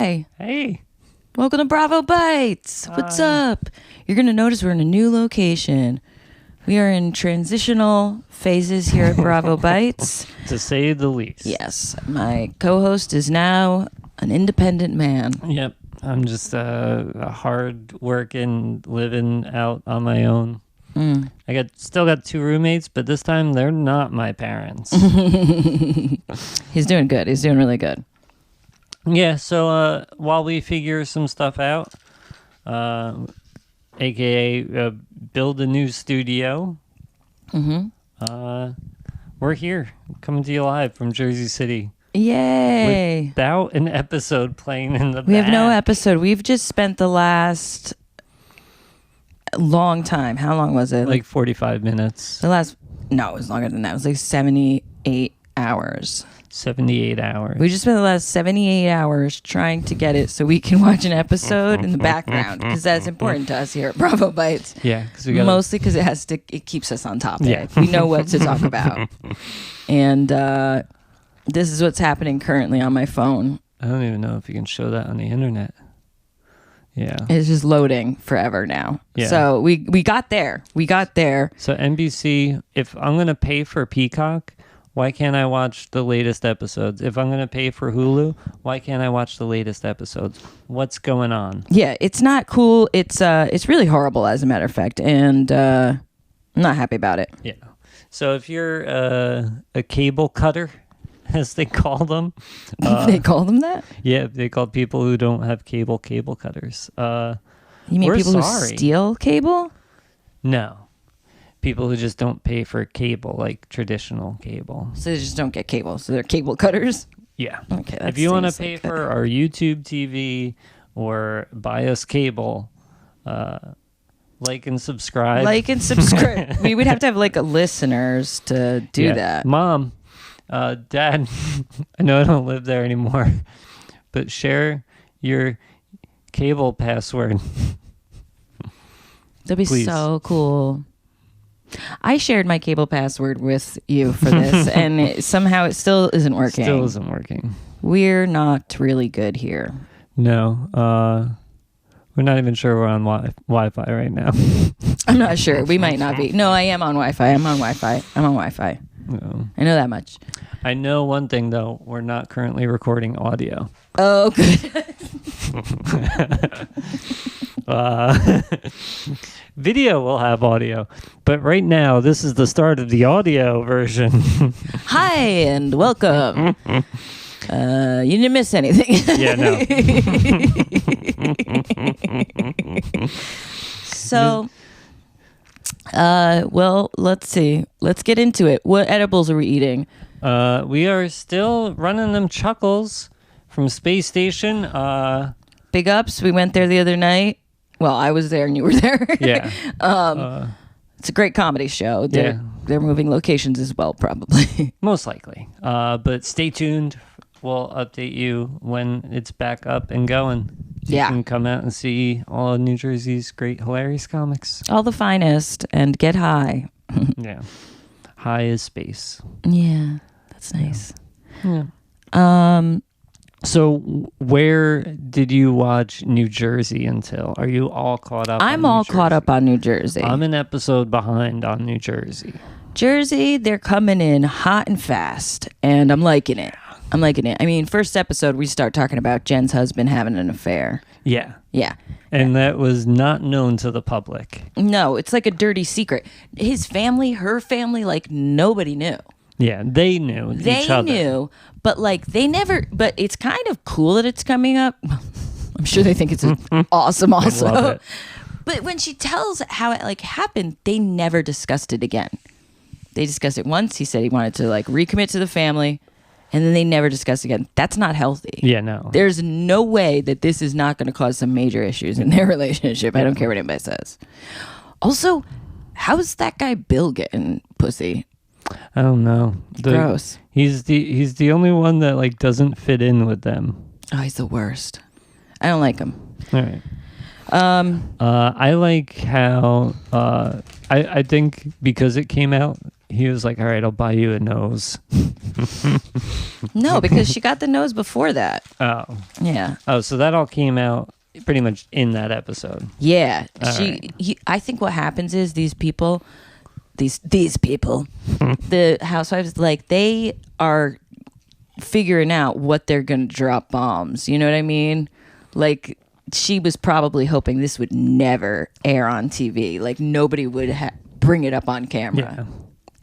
Hey, Hey. welcome to Bravo Bites. What's up? You're going to notice we're in a new location. We are in transitional phases here at Bravo Bites. To say the least. Yes, my co-host is now an independent man. Yep. I'm just a hard working, living out on my own. I still got two roommates, but this time they're not my parents. He's doing good. He's doing really good. Yeah, so while we figure some stuff out, aka build a new studio, we're here, coming to you live from Jersey City. Yay! Without an episode playing in the back. We have no episode. We've just spent the last long time. How long was it? Like 45 minutes. No, it was longer than that. It was like 78 hours. 78 hours. We just spent the last 78 hours trying to get it so we can watch an episode in the background, because that's important to us here at Bravo Bites. Yeah, because we got mostly because it keeps us on topic. Yeah. We know what to talk about. And this is what's happening currently on my phone. I don't even know if you can show that on the internet. Yeah. It's just loading forever now. Yeah. So we got there. We got there. So NBC, if I'm going to pay for Peacock, why can't I watch the latest episodes? If I'm going to pay for Hulu, why can't I watch the latest episodes? What's going on? Yeah, it's not cool. It's really horrible, as a matter of fact, and I'm not happy about it. Yeah. So if you're a cable cutter, as they call them. They call them that? Yeah, they call people who don't have cable cutters. You mean we're people sorry. who steal cable? No. People who just don't pay for cable, like traditional cable. So they just don't get cable. So they're cable cutters? Yeah. Okay. If you want to pay for our YouTube TV or buy us cable, like and subscribe. We would have to have like listeners to do that. Mom, Dad, I know I don't live there anymore, but share your cable password. That'd be Please. so cool. I shared my cable password with you for this, and somehow it still isn't working. Still isn't working. We're not really good here. No, we're not even sure we're on Wi-Fi right now. I'm not sure. We might not be. No, I am on Wi-Fi. I'm on Wi-Fi. No. I know that much. I know one thing, though. We're not currently recording audio. Oh, good. Video will have audio, but right now this is the start of the audio version. Hi and welcome. You didn't miss anything. Yeah, no. So, well, let's see. Let's get into it. What edibles are we eating? We are still running them Chuckles from Space Station. Big ups. We went there the other night. Well, I was there and you were there. Yeah. It's a great comedy show. They're moving locations as well, probably. Most likely. But stay tuned. We'll update you when it's back up and going. You can come out and see all of New Jersey's great, hilarious comics. All the finest, and get high. Yeah. High as space. Yeah, that's nice. Yeah. So where did you watch New Jersey until? Are you all caught up? I'm all caught up on New Jersey. I'm an episode behind on New Jersey. Jersey, they're coming in hot and fast, and I'm liking it. I mean, first episode, we start talking about Jen's husband having an affair. Yeah. Yeah. And that was not known to the public. No, it's like a dirty secret. His family, her family, like nobody knew. Yeah, they knew each other. They knew, but like they never, but it's kind of cool that it's coming up. I'm sure they think it's awesome also. I love it. But when she tells how it like happened, they never discussed it again. They discussed it once. He said he wanted to like recommit to the family, and then they never discussed it again. That's not healthy. Yeah, no. There's no way that this is not going to cause some major issues in their relationship. I don't care what anybody says. Also, how's that guy Bill getting pussy? I don't know. Gross. He's the only one that like doesn't fit in with them. Oh, he's the worst. I don't like him. All right. I like how I think because it came out he was like, all right, I'll buy you a nose. No, because she got the nose before that. Oh. Yeah. Oh, so that all came out pretty much in that episode. Yeah. Right. I think what happens is these people, these people, the housewives, like they are figuring out what they're going to drop bombs. You know what I mean? Like she was probably hoping this would never air on TV. Like nobody would bring it up on camera.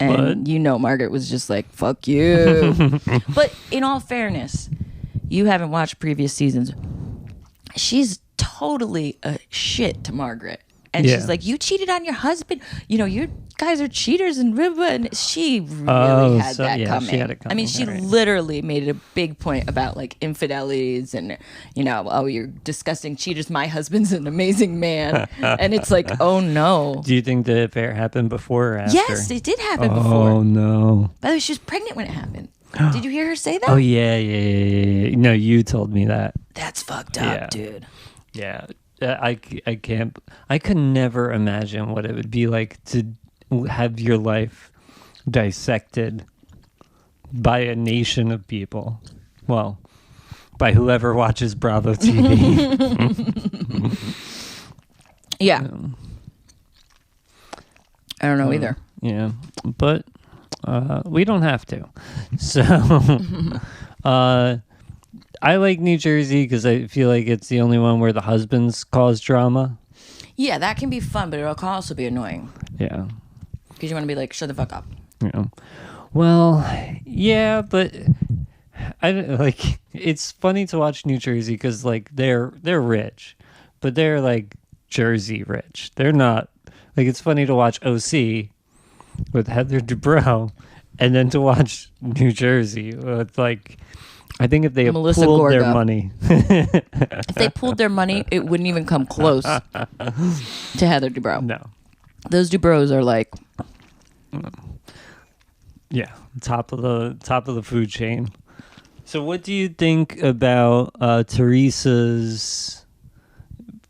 Yeah. And Margaret was just like, fuck you. But in all fairness, you haven't watched previous seasons. She's totally a shit to Margaret. And she's like, you cheated on your husband. You guys are cheaters and blah, blah. And she really had that coming. She had it coming. I mean, she literally made it a big point about like infidelities and, you're disgusting cheaters. My husband's an amazing man. And it's like, oh no. Do you think the affair happened before or after? Yes, it did happen before. Oh no. By the way, she was pregnant when it happened. Did you hear her say that? Oh yeah. No, you told me that. That's fucked up, dude. Yeah. I can't. I could never imagine what it would be like to have your life dissected by a nation of people. Well, by whoever watches Bravo TV. Yeah. I don't know either. Yeah, but we don't have to. So, I like New Jersey because I feel like it's the only one where the husbands cause drama. Yeah, that can be fun, but it can also be annoying. Yeah. Because you want to be like, shut the fuck up. Yeah. Well, yeah, but I like. It's funny to watch New Jersey because like they're rich, but they're like Jersey rich. They're not like. It's funny to watch OC with Heather Dubrow, and then to watch New Jersey with like. I think if they Melissa pooled Gorga. their money. If they pooled their money, it wouldn't even come close to Heather Dubrow. No. Those Dubrows are like, yeah, top of the food chain. So what do you think about Teresa's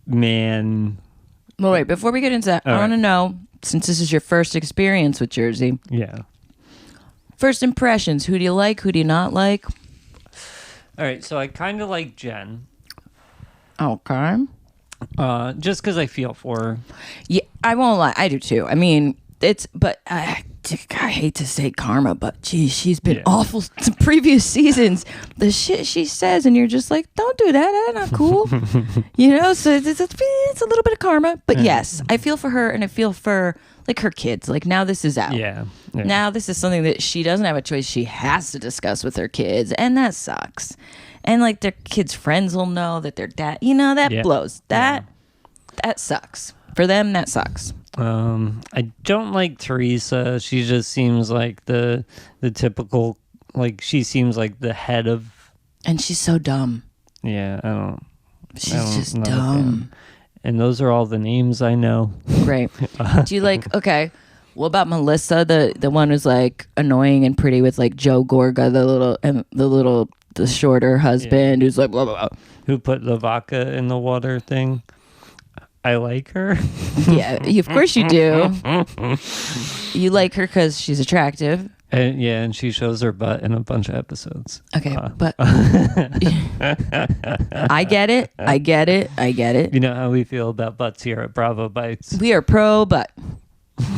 man? well, wait, before we get into that, I want to know, since this is your first experience with Jersey, Yeah. first impressions, who do you like, who do you not like? All right, so I kind of like Jen. Okay. Just because I feel for her. Yeah, I won't lie, I do too. I mean, but I hate to say karma, but geez, she's been awful to previous seasons. The shit she says, and you're just like, don't do that. That's not cool. So it's a little bit of karma. But yes, I feel for her, and I feel for like her kids. Like now this is out. Yeah. Now this is something that she doesn't have a choice. She has to discuss with her kids, and that sucks. And like their kids' friends will know that their dad. That blows. That sucks for them. That sucks. I don't like Teresa. She just seems like the typical, like she seems like the head of. And she's so dumb. Yeah, I don't. She's just dumb. And those are all the names I know. Great. Do you like? Okay. What about Melissa, the one who's like annoying and pretty with like Joe Gorga, the shorter husband who's like blah blah blah. Who put the vodka in the water thing? I like her. Yeah, of course you do. You like her because she's attractive. And she shows her butt in a bunch of episodes. Okay, but I get it. You know how we feel about butts here at Bravo Bites. We are pro butt.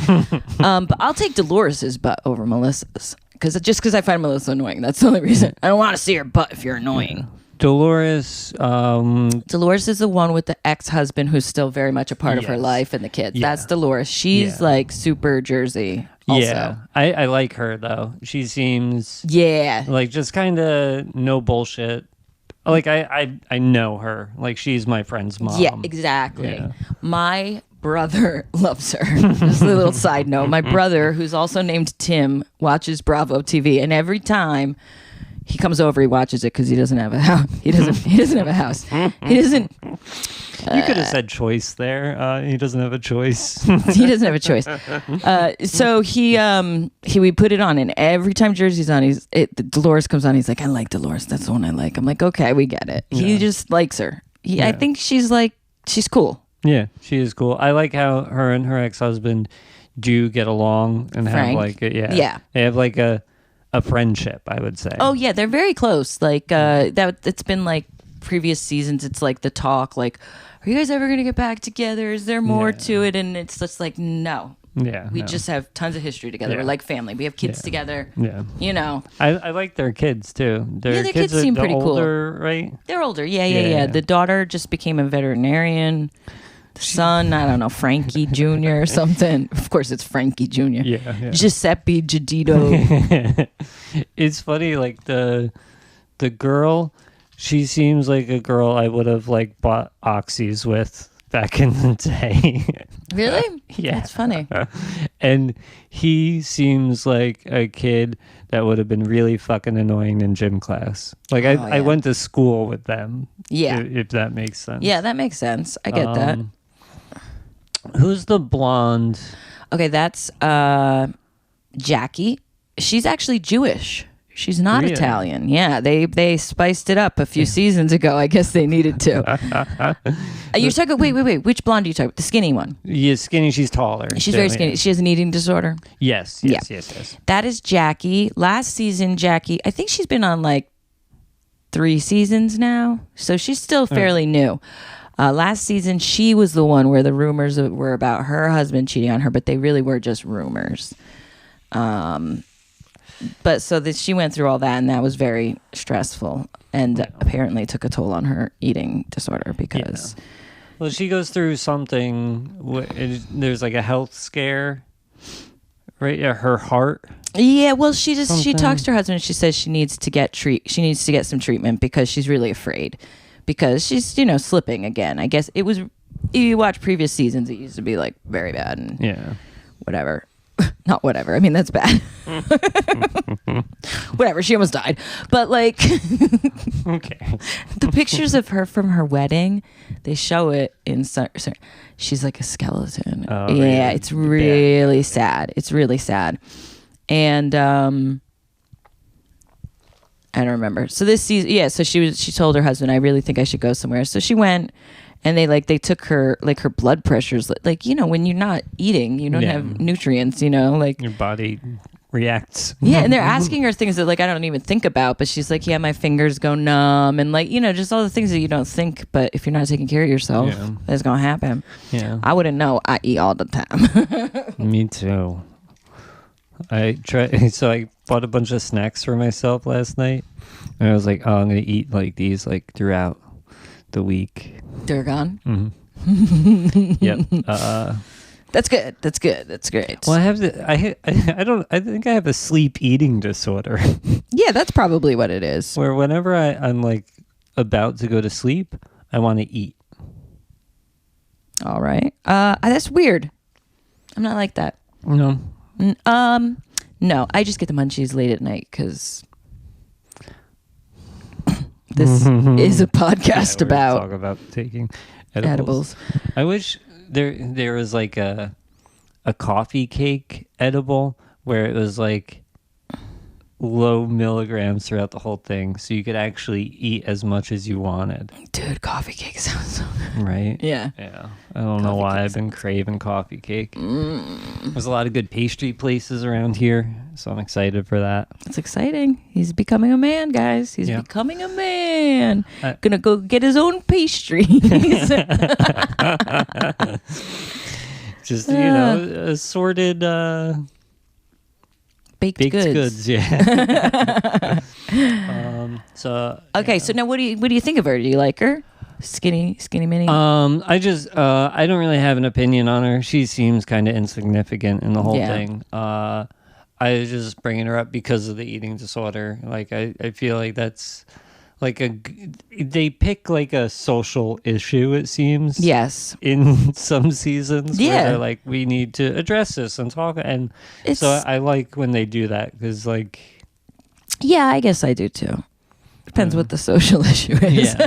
But I'll take Dolores's butt over Melissa's because I find Melissa annoying. That's the only reason. I don't want to see her butt if you're annoying. Dolores. Dolores is the one with the ex-husband who's still very much a part of her life and the kids. Yeah. That's Dolores. She's like super Jersey. Also. Yeah, I like her though. She seems like just kind of no bullshit. Like I know her. Like she's my friend's mom. Yeah, exactly. Yeah. My brother loves her. Just a little side note. My brother, who's also named Tim, watches Bravo TV, and every time he comes over, he watches it because he doesn't have a house. He doesn't have a house. He doesn't. You could have said choice there. He doesn't have a choice. He doesn't have a choice. So we put it on, and every time Jersey's on, Dolores comes on. He's like, I like Dolores. That's the one I like. I'm like, okay, we get it. He just likes her. I think she's cool. Yeah, she is cool. I like how her and her ex-husband do get along and have Frank. like Yeah. they have like a friendship, I would say. Oh yeah, they're very close. Like that. It's been like previous seasons. It's like the talk. Like, are you guys ever gonna get back together? Is there more to it? And it's just like no. Yeah, We just have tons of history together. We're like family. We have kids together. Yeah. You know. I like their kids too. Their kids seem pretty older, cool. Right? They're older. Yeah. The daughter just became a veterinarian. The son, I don't know, Frankie Jr. or something. Of course, it's Frankie Jr. Yeah. Giuseppe Jadito. It's funny, like the girl, she seems like a girl I would have like bought oxys with back in the day. Really? Yeah. That's funny. And he seems like a kid that would have been really fucking annoying in gym class. Like I went to school with them. Yeah. If that makes sense. Yeah, that makes sense. I get that. Who's the blonde? Okay, that's Jackie. She's actually Jewish. She's not Really? Italian. Yeah, they spiced it up a few seasons ago. I guess they needed to. You're talking. Wait. Which blonde are you talking? The skinny one. Yeah, skinny. She's taller. She's very skinny. Yeah. She has an eating disorder. Yes. That is Jackie. Last season, Jackie. I think she's been on like 3 seasons now, so she's still fairly new. Last season, she was the one where the rumors were about her husband cheating on her, but they really were just rumors. But so she went through all that, and that was very stressful, and apparently took a toll on her eating disorder because. Yeah. Well, she goes through something. There's like a health scare, right? Yeah, her heart. Yeah, well, she talks to her husband. And she says she needs to get some treatment because she's really afraid because she's slipping again. I guess it was. You watch previous seasons, it used to be like very bad and whatever. Not whatever. I mean, that's bad. Whatever. She almost died. But like, okay. The pictures of her from her wedding, they show it in. She's like a skeleton. Oh, yeah, really? it's really sad. It's really sad. And I don't remember. So this season, so she told her husband, I really think I should go somewhere. So she went. And they took her like her blood pressures like when you're not eating you don't have nutrients like your body reacts. Yeah, and they're asking her things that like I don't even think about, but she's like, yeah, my fingers go numb and like just all the things that you don't think, but if you're not taking care of yourself, it's gonna happen. Yeah, I wouldn't know. I eat all the time. Me too. So I bought a bunch of snacks for myself last night, and I was like, oh, I'm gonna eat like these like throughout the week. Durgan. Mm-hmm. Yep. That's good. That's good. That's great. Well, I think I have a sleep eating disorder. Yeah, that's probably what it is. Where whenever I'm like about to go to sleep, I want to eat. All right. That's weird. I'm not like that. No. No. I just get the munchies late at night because. This is a podcast about talk about taking edibles. I wish there was like a coffee cake edible where it was like low milligrams throughout the whole thing, so you could actually eat as much as you wanted. Dude, coffee cake sounds so good. Right? Yeah. I don't know why I've been craving coffee cake. There's a lot of good pastry places around here, so I'm excited for that. It's exciting. He's becoming a man, guys. He's becoming a man. Gonna go get his own pastries. Just assorted baked goods. Yeah. So now what do you think of her? Do you like her? Skinny mini? I don't really have an opinion on her. She seems kind of insignificant in the whole thing. I was just bringing her up because of the eating disorder. Like I feel like that's like they pick like a social issue, it seems. Yes. In some seasons, where they're like, we need to address this and talk, and so I like when they do that because like. Yeah, I guess I do too. Depends what the social issue is. Yeah,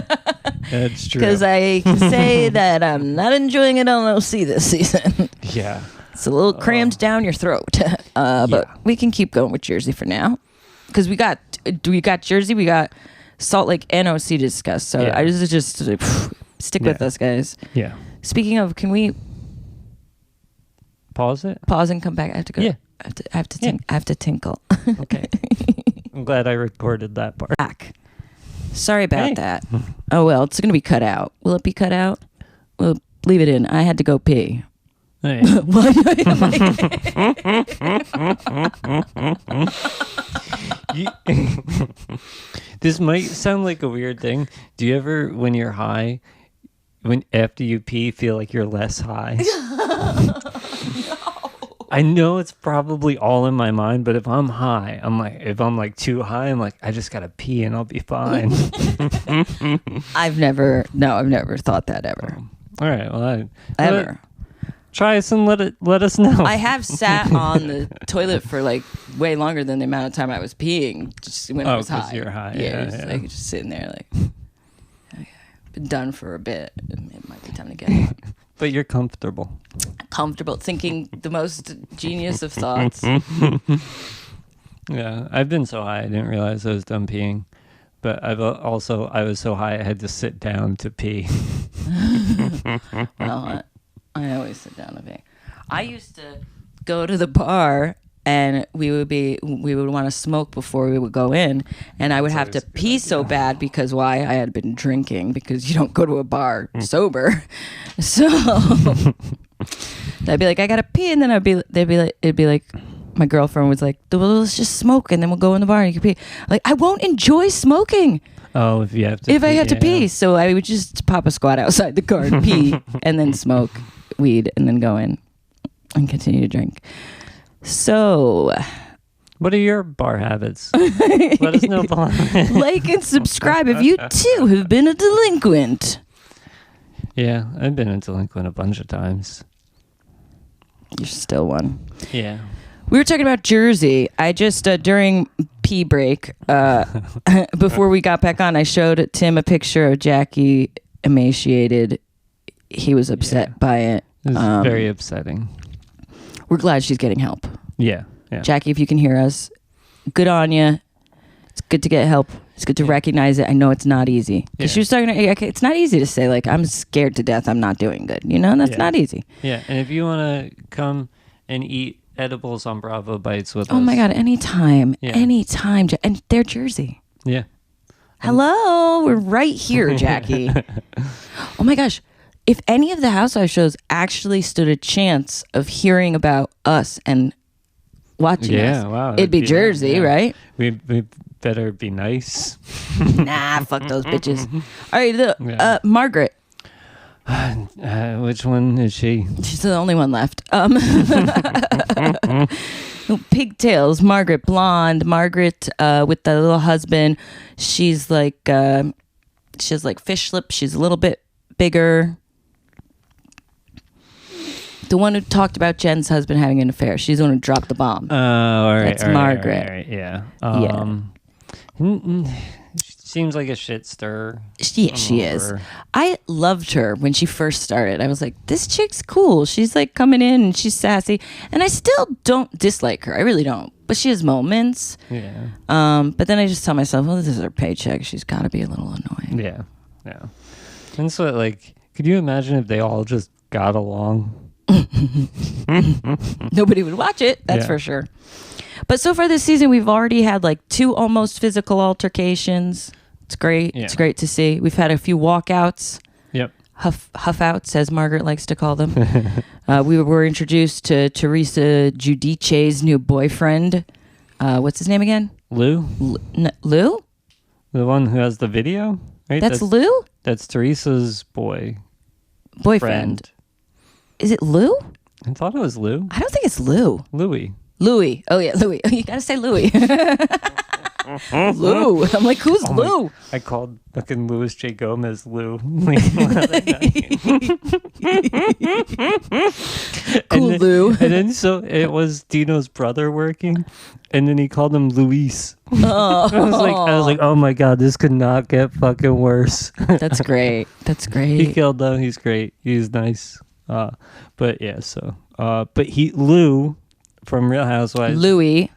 that's true. Because I can say that I'm not enjoying it on OC this season. Yeah. It's a little crammed down your throat. But we can keep going with Jersey for now. Because we got Jersey, we got Salt Lake and OC to discuss. So I just stick with us, guys. Yeah. Speaking of, can we pause it? Pause and come back. I have to go. Yeah. I have to tinkle. Okay. I'm glad I recorded that part. Back. Sorry about Hey. that. Oh well, it's gonna be cut out. Will it be cut out? We'll leave it in. I had to go pee. Hey. What? This might sound like a weird thing. Do you ever, when you're high, after you pee, feel like you're less high? No. I know it's probably all in my mind, but if I'm high, if I'm like too high, I'm like, I just gotta pee and I'll be fine. I've never thought that ever. All right, well, Ever. Try us and let us know. I have sat on the toilet for like way longer than the amount of time I was peeing, just when I was 'cause high. you're high. Yeah, Yeah. like just sitting there, like okay, been done for a bit. It might be time to get out. But you're comfortable. Comfortable, thinking the most genius of thoughts. Yeah, I've been so high I didn't realize I was done peeing. But I was so high I had to sit down to pee. Well, I always sit down to pee. I used to go to the bar and we would want to smoke before we would go in, and I would have to always a good pee so bad because I had been drinking, because you don't go to a bar sober. So I'd be like, I gotta pee, and then it'd be like my girlfriend was like, well, let's just smoke and then we'll go in the bar and you can pee. Like, I won't enjoy smoking Oh, if you have to if pee, I have to yeah. pee. So I would just pop a squat outside the car and pee and then smoke weed and then go in and continue to drink. So What are your bar habits? Let us know below. like and subscribe if you too have been a delinquent. Yeah, I've been a delinquent a bunch of times. You're still one. Yeah. We were talking about Jersey. I just, during pee break, before we got back on, I showed Tim a picture of Jackie emaciated. He was upset by it. It was very upsetting. We're glad she's getting help. Yeah. Yeah. Jackie, if you can hear us, good on you. It's good to get help. It's good to recognize it. I know it's not easy. 'Cause she was talking to, it's not easy to say, like, I'm scared to death, I'm not doing good. You know, that's not easy. Yeah, and if you want to come and eat edibles on Bravo Bites with us. Oh my God, anytime. Yeah. Anytime. And they're Jersey. Yeah. Hello, we're right here, Jackie. Oh my gosh. If any of the Housewives shows actually stood a chance of hearing about us and watching us, wow. it'd be Jersey, right? We better be nice. Nah, fuck those bitches. All right, Margaret. Which one is she? She's the only one left. Pigtails, Margaret, blonde, Margaret with the little husband. She's like, she has like fish lips. She's a little bit bigger. The one who talked about Jen's husband having an affair. She's the one who dropped the bomb. Oh, all right. That's Margaret. All right, yeah. Yeah. She seems like a shit stirrer. Yeah, she is. I loved her when she first started. I was like, this chick's cool. She's like coming in and she's sassy. And I still don't dislike her. I really don't. But she has moments. Yeah. But then I just tell myself, well, this is her paycheck. She's got to be a little annoying. Yeah. Yeah. And so, like, could you imagine if they all just got along? Nobody would watch it. That's for sure. But so far this season, we've already had like 2 almost physical altercations. It's great. Yeah. It's great to see. We've had a few walkouts. Yep. Huff outs, as Margaret likes to call them. We were introduced to Teresa Giudice's new boyfriend. What's his name again? Lou? Lou? The one who has the video? Right? That's Lou? That's Teresa's boyfriend. Is it Lou? I thought it was Lou. I don't think it's Lou. Louis. Oh, yeah, Louis. You got to say Louis. Lou. I'm like, who's Lou? I called fucking Louis J. Gomez Lou. Cool, Lou. And then so it was Dino's brother working, and then he called him Luis. Oh. I was like, oh my God, this could not get fucking worse. That's great. That's great. He killed them. He's great. He's nice. But yeah, so but Lou from Real Housewives, Louis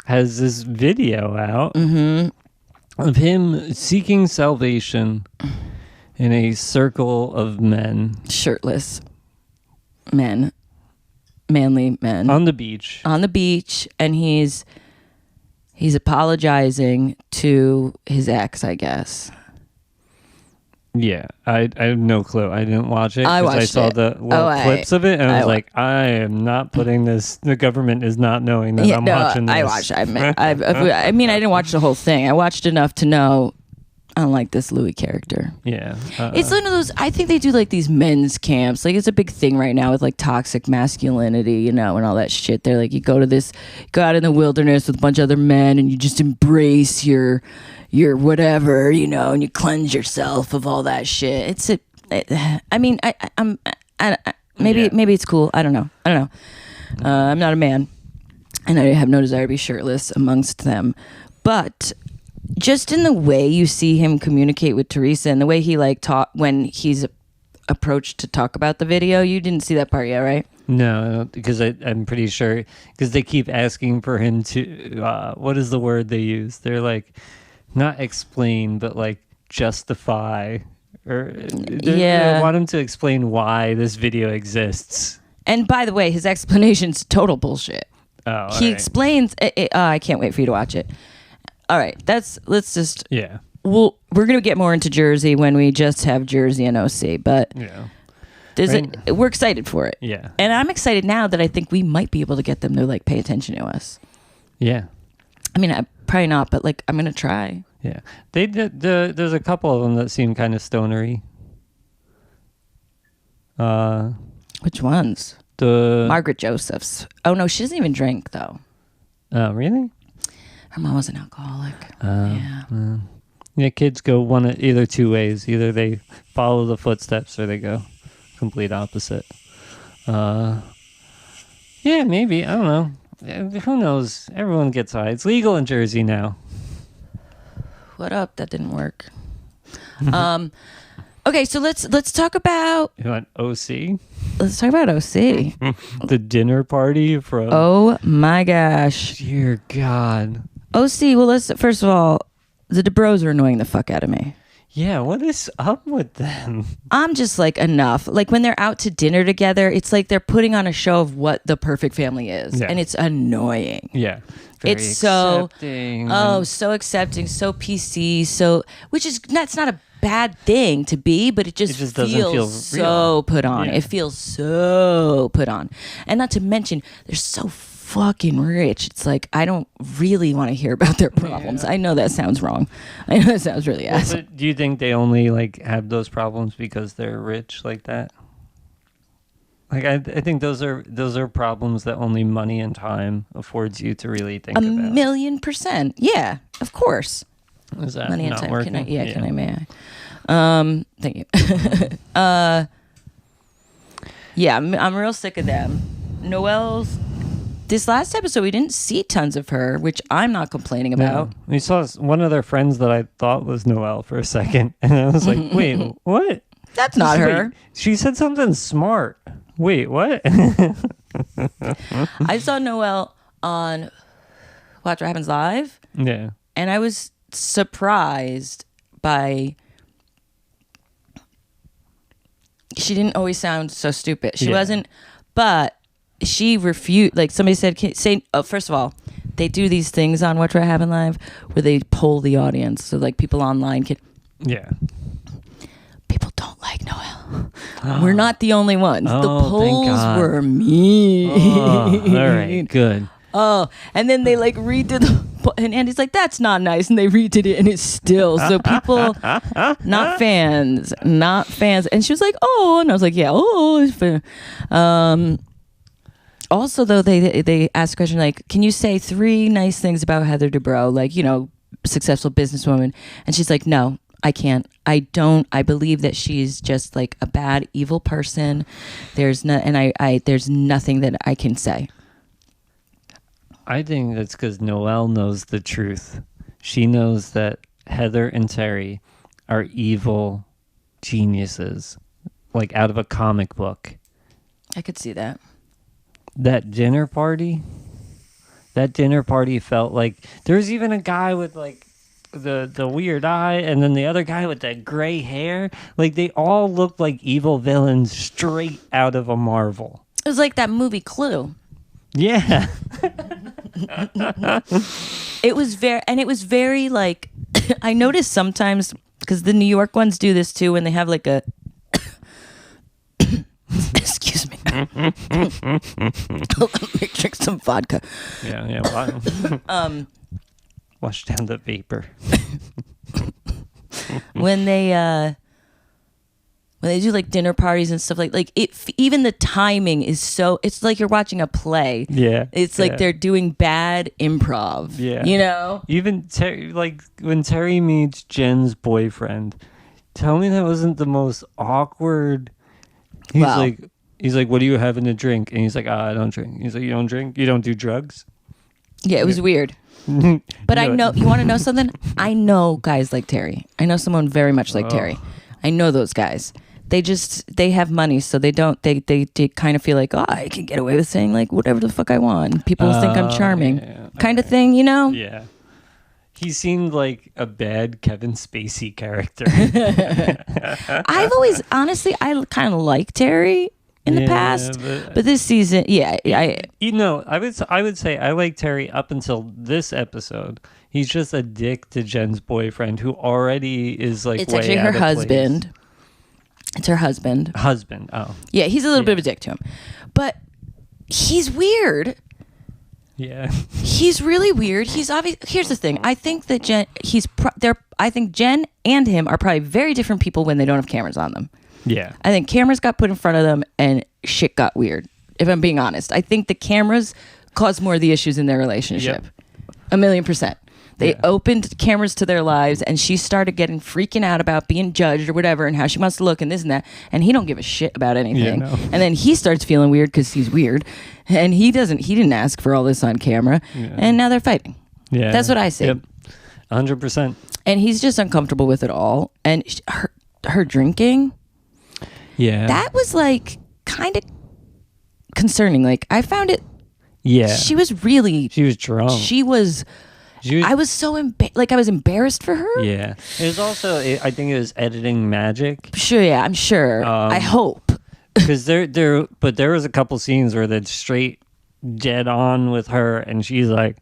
has this video out of him seeking salvation in a circle of men, shirtless men. manly men on the beach. And he's apologizing to his ex, I guess. Yeah, I have no clue. I didn't watch it I because I watched saw it. the clips of it, and I was like, I am not putting this. The government is not knowing that I'm watching this. I watched. I mean, I didn't watch the whole thing. I watched enough to know I don't like this Louis character. Yeah, it's one of those. I think they do like these men's camps. Like it's a big thing right now with like toxic masculinity, and all that shit. They're like, you go out in the wilderness with a bunch of other men, and you just embrace your whatever, and you cleanse yourself of all that shit. Maybe it's cool. I don't know. I'm not a man, and I have no desire to be shirtless amongst them. But just in the way you see him communicate with Teresa, and the way he like talk when he's approached to talk about the video, you didn't see that part yet, right? No, because I'm pretty sure because they keep asking for him to. What is the word they use? They're like. Not explain, but like justify, or they want him to explain why this video exists. And by the way, his explanation's total bullshit. Oh, he explains. I can't wait for you to watch it. All right, let's just. Yeah. We're gonna get more into Jersey when we just have Jersey and OC, but yeah, we're excited for it. Yeah, and I'm excited now that I think we might be able to get them to like pay attention to us. Yeah. I mean, probably not, but like I'm gonna try. Yeah, they did. There's a couple of them that seem kind of stonery. Which ones? The Margaret Josephs. Oh no, she doesn't even drink though. Oh really? Her mom was an alcoholic. Yeah. Yeah, kids go either two ways. Either they follow the footsteps or they go complete opposite. Yeah, maybe. I don't know. Who knows? Everyone gets high. It's legal in Jersey now. What up? That didn't work. Okay, so let's talk about. You want OC? Let's talk about OC. The dinner party from. Oh my gosh! Dear God. OC. Well, first of all, the DeBros are annoying the fuck out of me. Yeah, what is up with them? I'm just like, enough. Like when they're out to dinner together, it's like they're putting on a show of what the perfect family is. Yeah. And it's annoying. Yeah. It's accepting. So accepting, so PC, that's not a bad thing to be, but it just doesn't feel so real. Put on. Yeah. It feels so put on. And not to mention, they're so fucking rich. It's like, I don't really want to hear about their problems. Yeah. I know that sounds wrong. I know that sounds really ass. Do you think they only like have those problems because they're rich like that? Like I think those are problems that only money and time affords you to really think about. 1,000,000%. Yeah, of course. Is that money and not time? working? May I? Thank you. Yeah, I'm real sick of them. Noelle's. This last episode, we didn't see tons of her, which I'm not complaining about. No. We saw one of their friends that I thought was Noelle for a second, and I was like, "Wait, what? That's not her." Wait, she said something smart. Wait, what? I saw Noelle on Watch What Happens Live. Yeah, and I was surprised by. She didn't always sound so stupid. She wasn't, but. She refused. Like somebody said, first of all, they do these things on Watch What Happens Live where they poll the audience, so like people online can. Yeah. People don't like Noelle. We're not the only ones. Oh, the polls were mean. Oh, all right, good. Oh, and then they like redid and Andy's like, that's not nice, and they redid it, and it's still so people not fans. And she was like, oh, and I was like, yeah, oh, it's fair. Also, though, they asked a question like, can you say 3 nice things about Heather Dubrow? Like, successful businesswoman. And she's like, no, I can't. I don't. I believe that she's just like a bad, evil person. There's there's nothing that I can say. I think that's because Noelle knows the truth. She knows that Heather and Terry are evil geniuses, like out of a comic book. I could see that. That dinner party felt like there was even a guy with like the weird eye, and then the other guy with that gray hair. Like they all looked like evil villains straight out of a Marvel. It was like that movie Clue. Yeah. It was very like I noticed sometimes because the New York ones do this too when they have like a excuse me. Let me drink some vodka. Yeah. Wash down the vapor. When they do like dinner parties and stuff like it, even the timing is so, it's like you're watching a play. Yeah. It's like they're doing bad improv. Yeah. You know? Even like when Terry meets Jen's boyfriend, tell me that wasn't the most awkward. He's like, what are you having to drink? And he's like, I don't drink. He's like, you don't drink? You don't do drugs? Yeah, it was weird. But I know, you want to know something? I know guys like Terry. I know someone very much like Terry. I know those guys. They have money, so they kind of feel like, oh, I can get away with saying like whatever the fuck I want. People will think I'm charming, kind of thing, you know? Yeah. He seemed like a bad Kevin Spacey character. I've always, honestly, I kind of like Terry in the past, but this season, I would say I like Terry up until this episode. He's just a dick to Jen's boyfriend, who already is like. It's way actually out her of husband. place. It's her husband. Husband. Oh. Yeah, he's a little bit of a dick to him, but he's weird. Yeah. He's really weird. He's obvious. Here's the thing. I think that I think Jen and him are probably very different people when they don't have cameras on them. Yeah. I think cameras got put in front of them and shit got weird. If I'm being honest, I think the cameras caused more of the issues in their relationship. Yep. 1,000,000%. They opened cameras to their lives, and she started getting freaking out about being judged or whatever, and how she wants to look and this and that. And he don't give a shit about anything. Yeah, no. And then he starts feeling weird because he's weird, and he didn't ask for all this on camera. Yeah. And now they're fighting. Yeah, that's what I see. Yep. 100%. And he's just uncomfortable with it all. And her drinking. Yeah. That was like kind of concerning. Like I found it. Yeah. She was drunk. I was so I was embarrassed for her. Yeah. It was also, I think it was editing magic. Sure, yeah, I'm sure. I hope. Because there was a couple scenes where they're straight dead on with her, and she's like,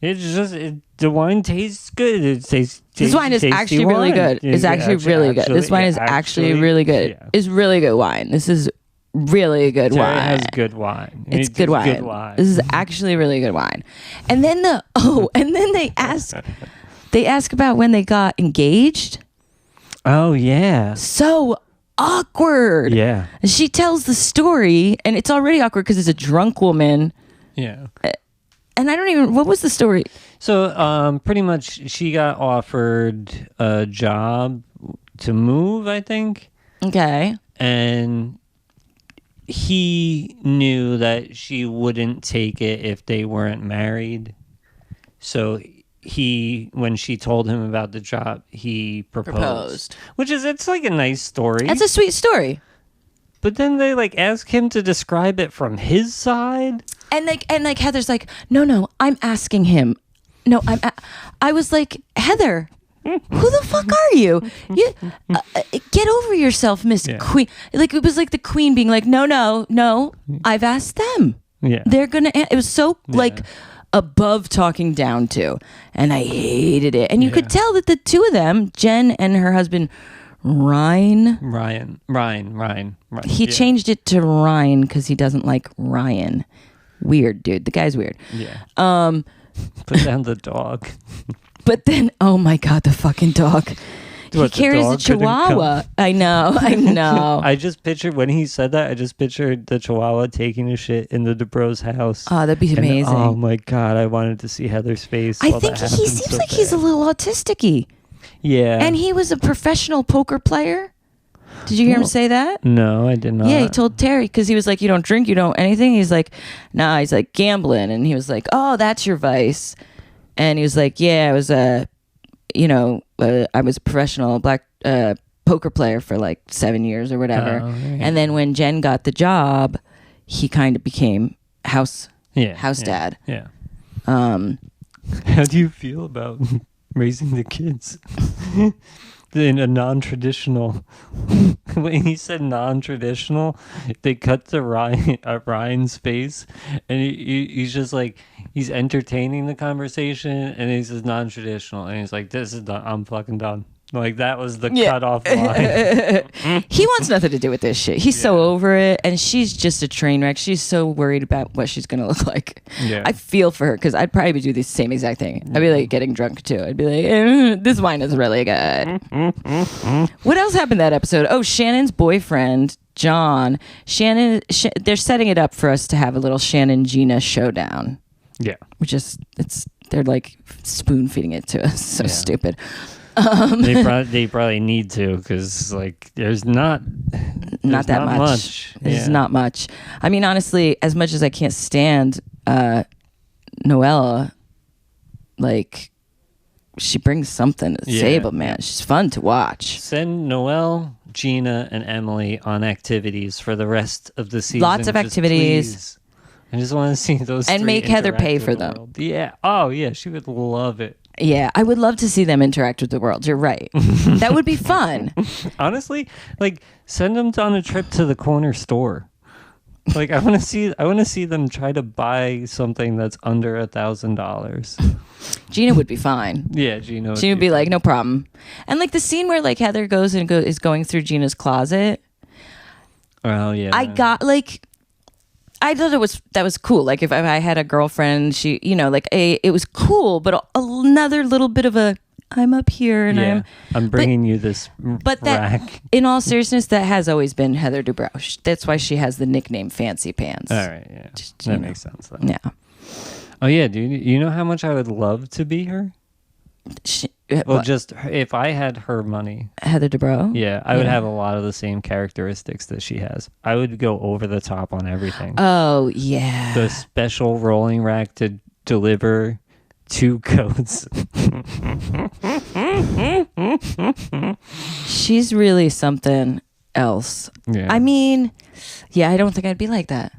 the wine tastes good. This wine is actually really good. It's actually really good. This wine is actually really good. Yeah. It's really good wine. This is really good Terry wine. has good wine. It's good wine. This is actually really good wine. And then they ask about when they got engaged. Oh yeah. So awkward. Yeah. And she tells the story, and it's already awkward because it's a drunk woman. Yeah. And what was the story? So pretty much she got offered a job to move, I think. Okay. And he knew that she wouldn't take it if they weren't married. So when she told him about the job, he proposed. It's like a nice story. That's a sweet story. But then they like ask him to describe it from his side. And Heather's like, no, I'm asking him. No, I was like, Heather, who the fuck are you? Get over yourself, Miss Queen. Like it was like the Queen being like, no, I've asked them. Yeah, they're gonna. It was so like above talking down to, and I hated it. And you could tell that the two of them, Jen and her husband, Ryan. He changed it to Ryan because he doesn't like Ryan. Weird, dude. The guy's weird. Yeah. Put down the dog. But then, oh my God, the fucking dog. He carries a chihuahua. I know. I just pictured, when he said that, I just pictured the chihuahua taking a shit in the DeBros house. Oh, that'd be amazing. Oh my God, I wanted to see Heather's face. I think he seems like he's a little autistic-y. Yeah. And he was a professional poker player. Did you hear him say that? No, I did not. Yeah, he told Terry, because he was like, you don't drink, you don't anything. He's like, nah, he's like gambling. And he was like, oh, that's your vice. And he was like, yeah, I was I was a professional black poker player for like 7 years or whatever. Oh, yeah. And then when Jen got the job, he kind of became house dad. Yeah. How do you feel about raising the kids? in a non-traditional. When he said non-traditional, they cut to Ryan's face, and he's just like, he's entertaining the conversation, and he says non-traditional, and he's like, this is done. I'm fucking done. Like, that was the cutoff line. He wants nothing to do with this shit. He's so over it, and she's just a train wreck. She's so worried about what she's going to look like. Yeah. I feel for her, because I'd probably do the same exact thing. I'd be like getting drunk too. I'd be like, this wine is really good. What else happened that episode? Oh, Shannon's boyfriend, John. They're setting it up for us to have a little Shannon-Gina showdown. Yeah. Which is, they're like spoon feeding it to us. So stupid. They probably need to, because like there's not that much. There's not much. I mean, honestly, as much as I can't stand Noella, like, she brings something to the table, man. She's fun to watch. Send Noelle, Gina, and Emily on activities for the rest of the season. Lots of activities. I just want to see those and three make Heather interact pay with for the them. world. Yeah. Oh yeah, she would love it. Yeah, I would love to see them interact with the world. You're right. That would be fun. Honestly, like, send them on a trip to the corner store. Like, I want to see them try to buy something that's under $1,000. Gina would be fine. Yeah, Gina would be like, no problem. And like the scene where like Heather goes and is going through Gina's closet. Oh yeah. I thought that was cool. Like if I had a girlfriend, she, like it was cool, but another little bit of a, I'm up here and I'm bringing you this but rack. That, in all seriousness, that has always been Heather Dubrow. That's why she has the nickname Fancy Pants. All right, yeah. That makes sense though. Yeah. Oh yeah, dude. You know how much I would love to be her? Just if I had her money. Heather Dubrow? Yeah, I would have a lot of the same characteristics that she has. I would go over the top on everything. Oh, yeah. The special rolling rack to deliver 2 coats. She's really something else. Yeah. I mean, I don't think I'd be like that.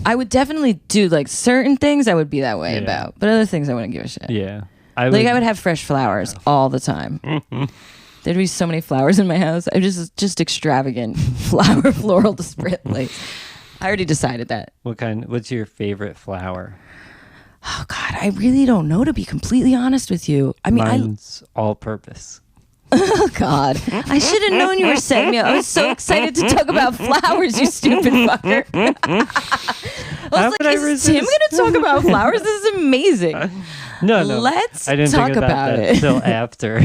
I would definitely do like certain things I would be that way about, but other things I wouldn't give a shit. Yeah. I would have fresh flowers all the time. There'd be so many flowers in my house. I just extravagant floral display. I already decided that. What's your favorite flower? Oh God, I really don't know, to be completely honest with you. I mean, mine's all purpose. Oh God, I should have known you were setting me up. I was so excited to talk about flowers, you stupid fucker. I was like, is Tim going to talk about flowers? This is amazing. No. Let's I didn't talk think about it until after.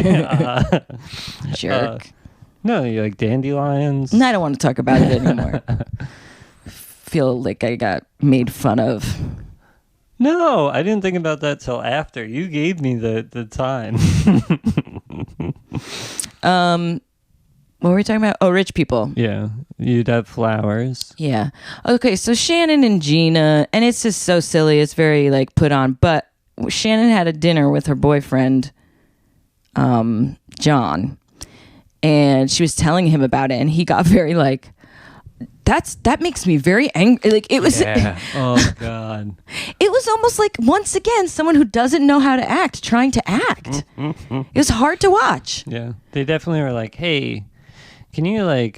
Jerk. No, you like dandelions? No, I don't want to talk about it anymore. Feel like I got made fun of. No, I didn't think about that till after. You gave me the time. What were we talking about? Oh, rich people. Yeah, you'd have flowers. Yeah. Okay, so Shannon and Gina, and it's just so silly. It's very like put on. But Shannon had a dinner with her boyfriend, John, and she was telling him about it, and he got very like, that makes me very angry. Like it was. Yeah. Oh God. It was almost like, once again, someone who doesn't know how to act trying to act. It was hard to watch. Yeah, they definitely were like, hey, can you like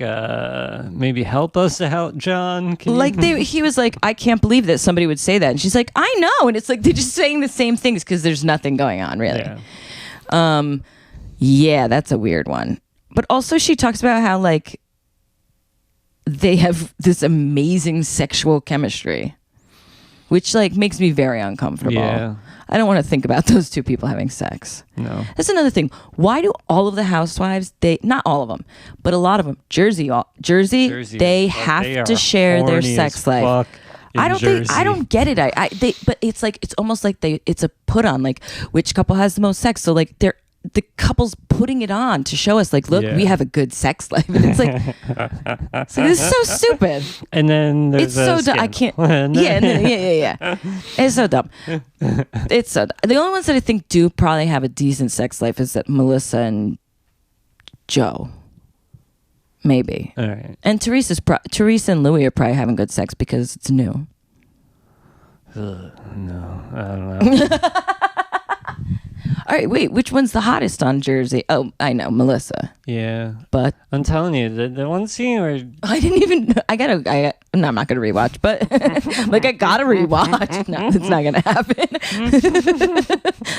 maybe help us out, John? He was like, I can't believe that somebody would say that. And she's like, I know. And it's like, they're just saying the same things because there's nothing going on, really. Yeah, that's a weird one. But also she talks about how like they have this amazing sexual chemistry, which like makes me very uncomfortable. Yeah. I don't want to think about those two people having sex. No. That's another thing. Why do all of the housewives, not all of them, but a lot of them, Jersey, they have to share their sex life. I don't get it. But it's like, it's almost like it's a put on, like which couple has the most sex. So like the couple's putting it on to show us like, look, we have a good sex life. And it's like, this is so stupid. And then there's it's so dumb. I can't. Yeah. It's so dumb. It's so dumb. The only ones that I think do probably have a decent sex life is that Melissa and Joe. Maybe. All right. And Teresa and Louis are probably having good sex because it's new. No, I don't know. All right, wait. Which one's the hottest on Jersey? Oh, I know, Melissa. Yeah. But I'm telling you, the one scene where I didn't even. No, I'm not gonna rewatch. But like, I gotta rewatch. No, it's not gonna happen.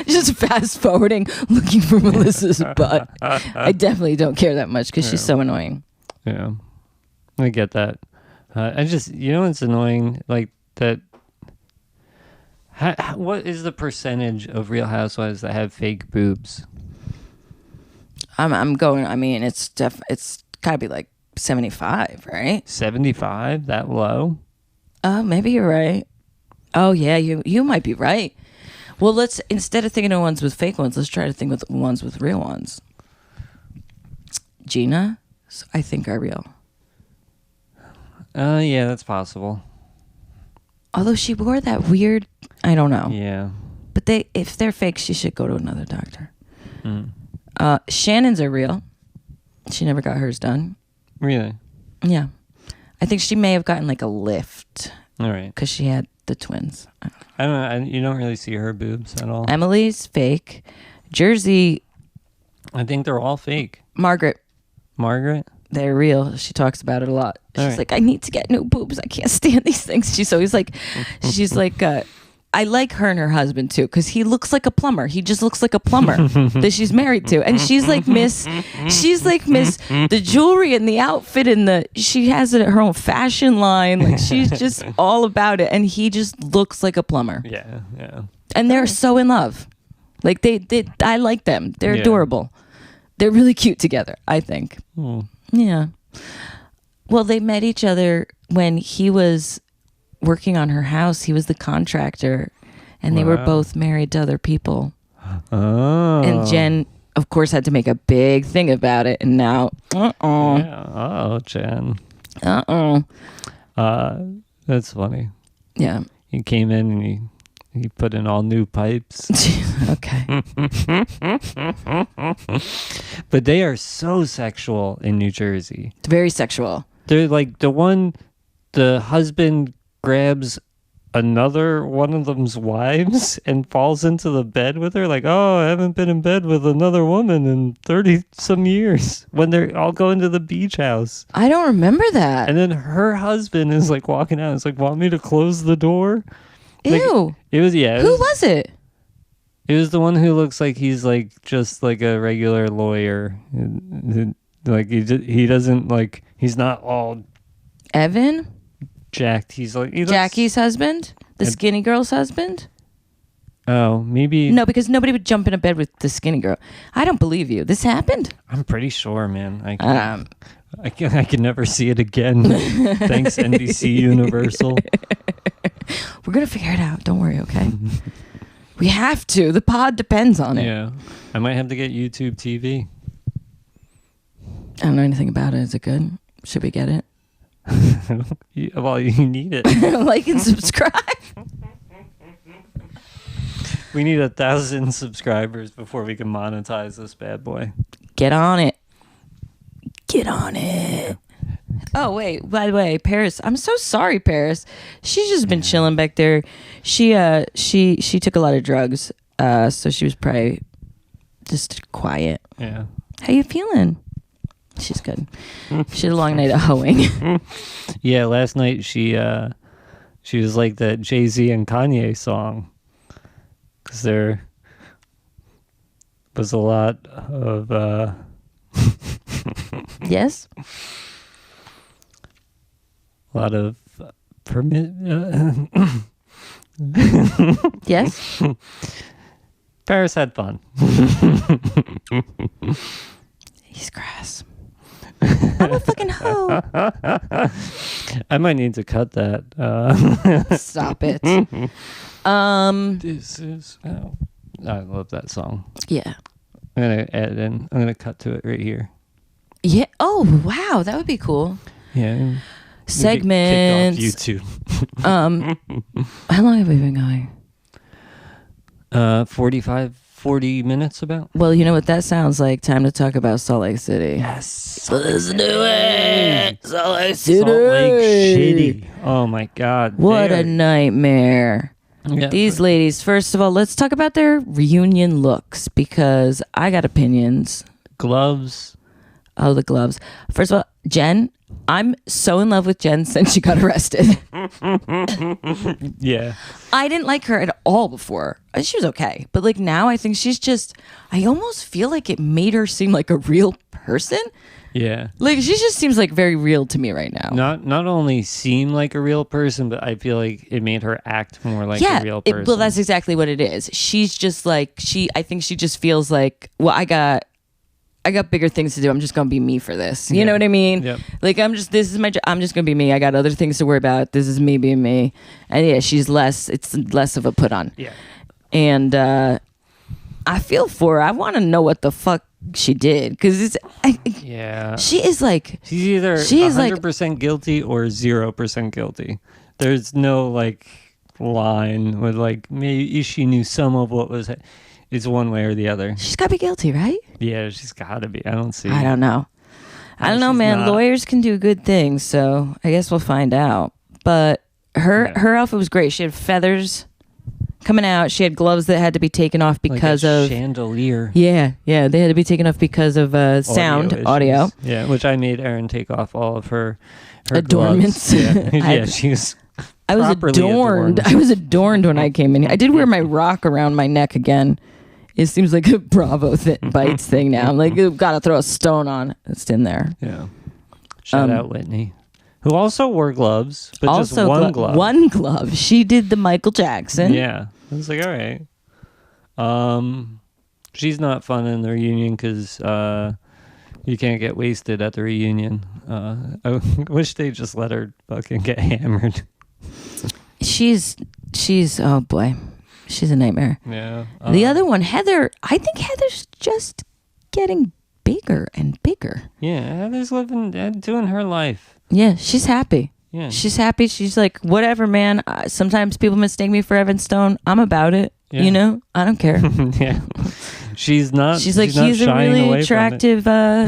Just fast forwarding, looking for Melissa's butt. I definitely don't care that much because she's so annoying. Yeah, I get that. I just, it's annoying, like that. What is the percentage of Real Housewives that have fake boobs? I'm going. I mean, it's gotta be like 75, right? 75? That low? Maybe you're right. Oh yeah, you might be right. Well, let's, instead of thinking of ones with fake ones, let's try to think of ones with real ones. Gina, I think, are real. Yeah, that's possible. Although she wore that weird, I don't know. Yeah. But if they're fake, she should go to another doctor. Mm. Shannon's are real. She never got hers done. Really? Yeah. I think she may have gotten like a lift. All right. Because she had the twins. I don't know. You don't really see her boobs at all. Emily's fake. Jersey. I think they're all fake. Margaret. They're real. She talks about it a lot. She's like, I need to get new boobs. I can't stand these things. She's always like, I like her and her husband too, because he looks like a plumber. He just looks like a plumber that she's married to. And she's like Miss the jewelry and the outfit and she has her own fashion line. Like, she's just all about it. And he just looks like a plumber. Yeah, yeah. And they're so in love. Like, I like them. They're adorable. They're really cute together, I think. Mm. Yeah. Well, they met each other when he was working on her house. He was the contractor, and they were both married to other people. Oh. And Jen, of course, had to make a big thing about it. And now, Yeah. Oh, Jen. That's funny. Yeah. He came in and he put in all new pipes. Okay. But they are so sexual in New Jersey. Very sexual. They're like the husband grabs another one of them's wives and falls into the bed with her, like, oh, I haven't been in bed with another woman in 30 some years, when they're all going to the beach house. I don't remember that. And then her husband is like walking out. It's like, want me to close the door? Ew. Like, it was, yeah. Who was it? It was the one who looks like he's like just like a regular lawyer. Like he doesn't, like, he's not all Evan? jacked. He's like Jackie's husband? The skinny girl's husband? Oh, maybe. No, because nobody would jump in a bed with the skinny girl. I don't believe you. This happened? I'm pretty sure, man. I can never see it again. Thanks, NBC Universal. We're going to figure it out. Don't worry, okay? We have to. The pod depends on it. Yeah. I might have to get YouTube TV. I don't know anything about it. Is it good? Should we get it? Well, you need it. Like and subscribe. We need 1,000 subscribers before we can monetize this bad boy. Get on it. Get on it. Oh, wait. By the way, Paris. I'm so sorry, Paris. She's just been chilling back there. She took a lot of drugs, so she was probably just quiet. Yeah. How you feeling? She's good. She had a long night of hoeing. Yeah, last night she was like that Jay-Z and Kanye song, because there was a lot of Yes. a lot of permit. Yes. Paris had fun. He's grass. I'm a fucking hoe. I might need to cut that. Stop it. This is. Oh, I love that song. Yeah. I'm gonna add in. I'm gonna cut to it right here. Yeah. Oh wow, that would be cool. Yeah. Segments. YouTube. How long have we been going? 40 minutes about. Well, you know what that sounds like. Time to talk about Salt Lake City. Yes. Let's do it. Salt Lake City. Salt Lake City. Oh my God. What a nightmare. Yeah, These ladies, first of all, let's talk about their reunion looks because I got opinions. gloves. Oh, the gloves. First of all, Jen, I'm so in love with Jen since she got arrested. Yeah. I didn't like her at all before. She was okay. But like now I think she's just, I almost feel like it made her seem like a real person. Yeah. Like she just seems like very real to me right now. Not only seem like a real person, but I feel like it made her act more like a real person. Well, that's exactly what it is. She's just like, I think she just feels like, well, I got bigger things to do. I'm just going to be me for this. You know what I mean? Yep. Like, this is my job. I'm just going to be me. I got other things to worry about. This is me being me. And yeah, it's less of a put on. Yeah. And I feel for her. I want to know what the fuck she did. Because she is like... She's either 100% guilty or 0% guilty. There's no, like, line with, like, maybe she knew some of what was... It's one way or the other. She's got to be guilty, right? Yeah, she's got to be. I don't know. I don't know, man. Not. Lawyers can do good things, so I guess we'll find out. But her outfit was great. She had feathers coming out. She had gloves that had to be taken off because of chandelier. Yeah, they had to be taken off because of audio. Yeah, which I made Erin take off all of her adornments. Gloves. Yeah, she was. I was adorned. I was adorned when I came in here. I did wear my rock around my neck again. It seems like a Bravo bites thing now. I'm like, you've got to throw a stone on. It's in there. Yeah. Shout out Whitney, who also wore gloves, but also just one glove. One glove. She did the Michael Jackson. Yeah. I was like, all right. She's not fun in the reunion because you can't get wasted at the reunion. I wish they just let her fucking get hammered. She's oh boy. She's a nightmare. Yeah. The other one, Heather, I think Heather's just getting bigger and bigger. Yeah, Heather's doing her life. Yeah, she's happy. Yeah. She's happy. She's like, whatever, man. Sometimes people mistake me for Evan Stone. I'm about it. Yeah. You know? I don't care. Yeah. She's like, he's a really attractive,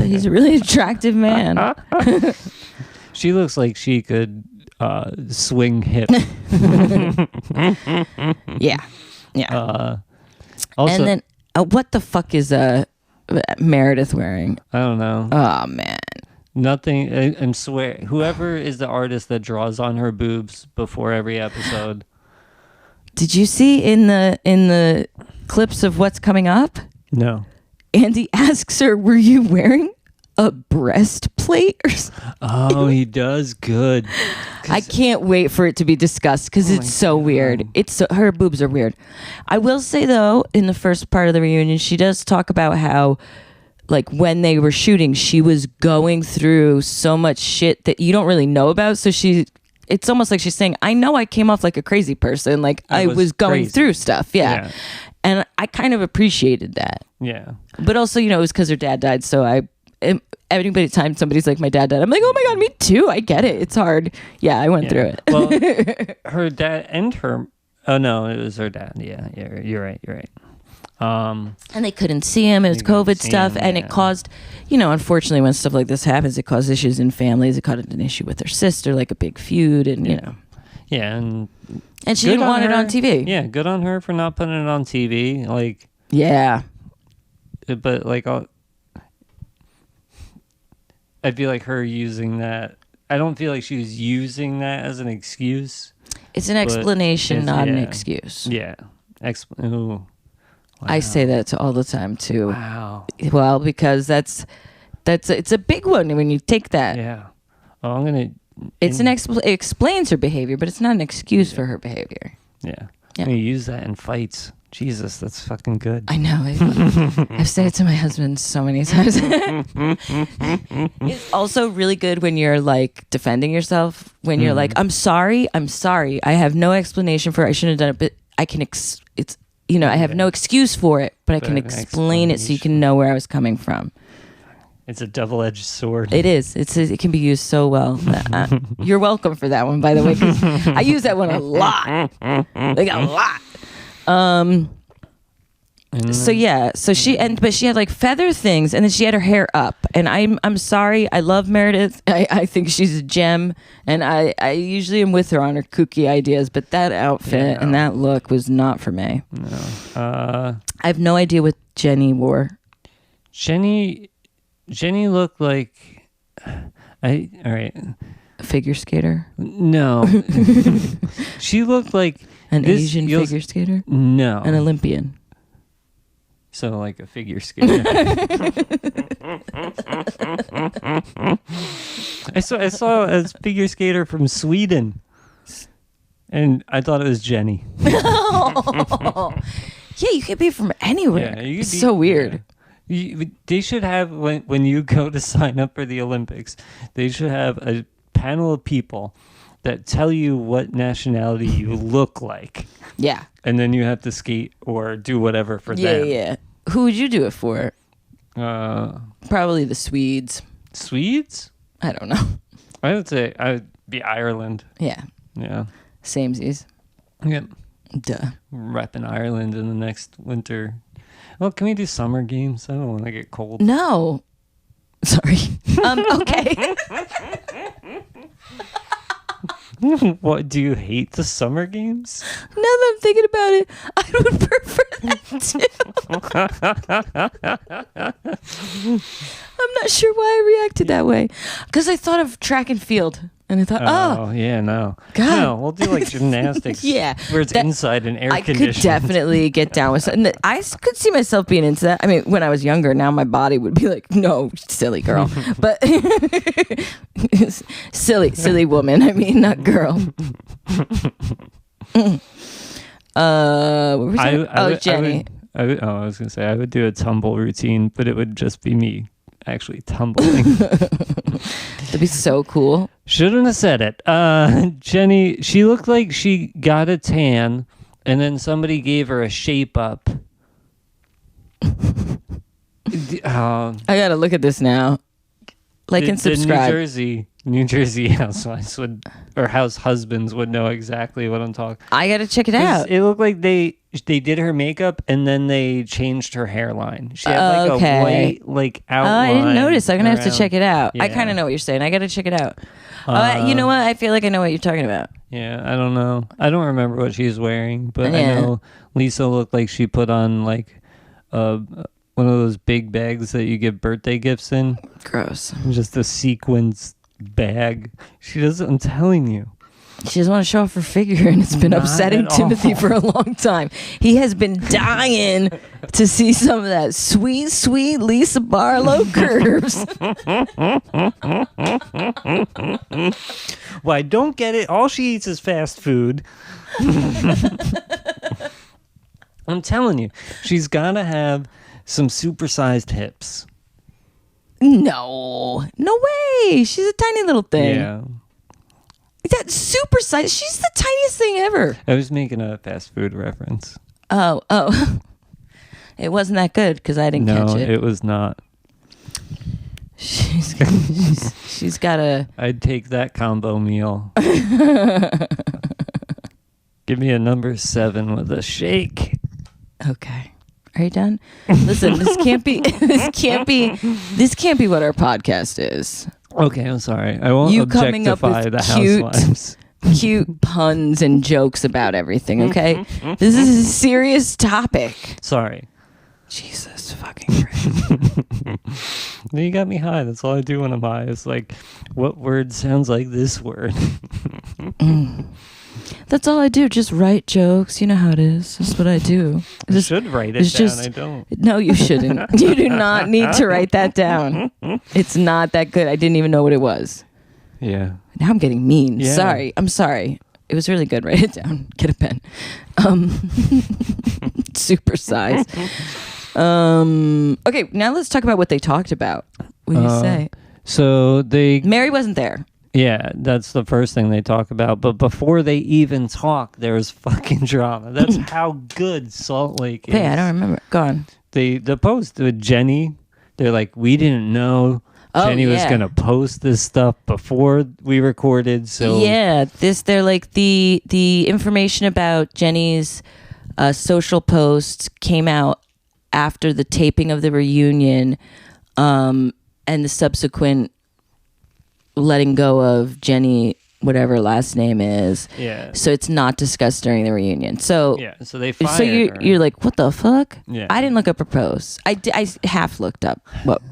he's a really attractive man. She looks like she could swing hip. Yeah. Also, and then what the fuck is Meredith wearing? I don't know. Oh man, nothing. I swear, whoever is the artist that draws on her boobs before every episode. Did you see in the clips of what's coming up? No. Andy asks her, "Were you wearing a breastplate or something?" Oh, he does good. I can't wait for it to be discussed because it's so weird. Her boobs are weird. I will say though, in the first part of the reunion, she does talk about how, like, when they were shooting, she was going through so much shit that you don't really know about. So it's almost like she's saying, "I know I came off like a crazy person. Like I was going through stuff." Yeah. And I kind of appreciated that. Yeah. But also, it was because her dad died. So every time somebody's like, my dad died, I'm like, oh my God, me too. I get it. It's hard. Yeah, I went through it. Well, her dad and her... Oh, no, it was her dad. Yeah, you're right. And they couldn't see him. It was COVID stuff. And it caused, unfortunately, when stuff like this happens, it caused issues in families. It caused an issue with her sister, like a big feud. And, Yeah, and she didn't want it on TV. Yeah, good on her for not putting it on TV. Like... Yeah. But, like... I feel like her using that. I don't feel like she was using that as an excuse. It's an explanation, not an excuse. Yeah. Wow. I say that all the time too. Wow. Well, because it's a big one when you take that. Yeah. Oh, I'm gonna. It explains her behavior, but it's not an excuse for her behavior. Yeah. I'm gonna use that in fights. Jesus, that's fucking good. I know. I've said it to my husband so many times. It's also really good when you're like defending yourself. When you're like, I'm sorry. I have no explanation for it. I shouldn't have done it, but I can. I have no excuse for it, but I can explain it so you can know where I was coming from. It's a double-edged sword. It is. It can be used so well. You're welcome for that one, by the way, 'cause I use that one a lot. Like a lot. So yeah, so but she had like feather things, and then she had her hair up. And I'm sorry, I love Meredith. I think she's a gem, and I usually am with her on her kooky ideas. But that outfit and that look was not for me. No, I have no idea what Jenny wore. Jenny looked like all right. A figure skater? No, she looked like an Asian figure skater. No, an Olympian. So like a figure skater. I saw a figure skater from Sweden, and I thought it was Jenny. Yeah, you could be from anywhere. Yeah, it's so weird. Yeah. They should have when you go to sign up for the Olympics, they should have a panel of people that tell you what nationality you look like. Yeah. And then you have to skate or do whatever for them. Yeah. Who would you do it for? Probably the Swedes. Swedes? I don't know. I would say I would be Ireland. Yeah. Yeah. Samesies. Yep. Duh. Repping Ireland in the next winter. Well, can we do summer games? I don't want to get cold. No. Sorry. Okay. What, do you hate the summer games? Now that I'm thinking about it, I would prefer that too. I'm not sure why I reacted that way. Because I thought of track and field. And I thought, oh yeah, no. God. No, we'll do like gymnastics. Yeah. Where it's inside and air conditioned. I could definitely get down with something. I could see myself being into that. I mean, when I was younger, now my body would be like, no, silly girl. But silly woman. I mean, not girl. What were we talking? Jenny. I was going to say, I would do a tumble routine, but it would just be me actually tumbling. That'd be so cool. Shouldn't have said it. Jenny, she looked like she got a tan and then somebody gave her a shape up. I gotta look at this now. Like and subscribe. The New Jersey housewives house husbands would know exactly what I'm talking. I gotta check it out. It looked like they did her makeup and then they changed her hairline. She had like a white outline. Oh, I didn't notice. I'm gonna have to check it out. Yeah. I kind of know what you're saying. I gotta check it out. You know what? I feel like I know what you're talking about. Yeah, I don't know. I don't remember what she's wearing, but I know Lisa looked like she put on like one of those big bags that you give birthday gifts in. Gross. Just a sequins bag. She doesn't. I'm telling you. She doesn't want to show off her figure, and it's been upsetting Timothy for a long time. He has been dying to see some of that sweet, sweet Lisa Barlow curves. Well, I don't get it. All she eats is fast food. I'm telling you, she's got to have some supersized hips. No way. She's a tiny little thing. Yeah. That super size. She's the tiniest thing ever. I was making a fast food reference. Oh. It wasn't that good because I didn't catch it. No, it was not. She's got a... I'd take that combo meal. Give me a number 7 with a shake. Okay. Are you done? Listen, this can't be what our podcast is. Okay, I'm sorry. I won't objectify the housewives. Cute puns and jokes about everything, okay? This is a serious topic. Sorry. Jesus fucking Christ. You got me high. That's all I do when I'm high. It's like, what word sounds like this word? That's all I do. Just write jokes. You know how it is. That's what I do. I should write it down. I don't. No, you shouldn't. You do not need to write that down. It's not that good. I didn't even know what it was. Yeah. Now I'm getting mean. Yeah. Sorry. I'm sorry. It was really good. Write it down. Get a pen. Super size. Okay, now let's talk about what they talked about. What do you say? So Mary wasn't there. Yeah, that's the first thing they talk about. But before they even talk, there's fucking drama. That's how good Salt Lake is. Hey, I don't remember. Go on. The post with Jenny, they're like, we didn't know Jenny was going to post this stuff before we recorded. So yeah, they're like the information about Jenny's social posts came out after the taping of the reunion, and the subsequent letting go of Jenny, whatever her last name is. Yeah. So it's not discussed during the reunion. So Yeah. So they fired so her. you're like, what the fuck? Yeah. I didn't look up her post. I half looked up what.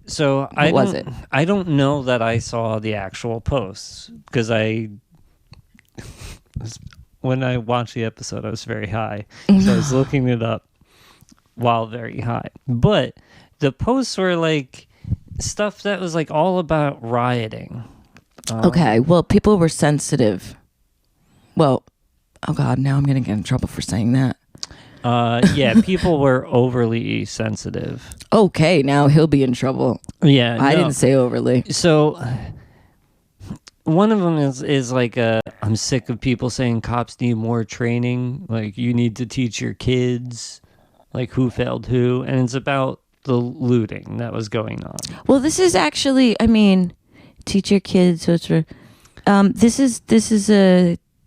So What was it? I don't know that I saw the actual posts because when I watched the episode, I was very high, so I was looking it up while very high. But the posts were like stuff that was like all about rioting. Okay, well, people were sensitive. Well, oh God, now I'm gonna get in trouble for saying that. Yeah, people were overly sensitive. Okay, now he'll be in trouble. Yeah, I no. didn't say overly. So one of them is like I'm sick of people saying cops need more training. Like you need to teach your kids like who failed who, and it's about the looting that was going on. Well, this is actually, I mean, teach your kids. So it's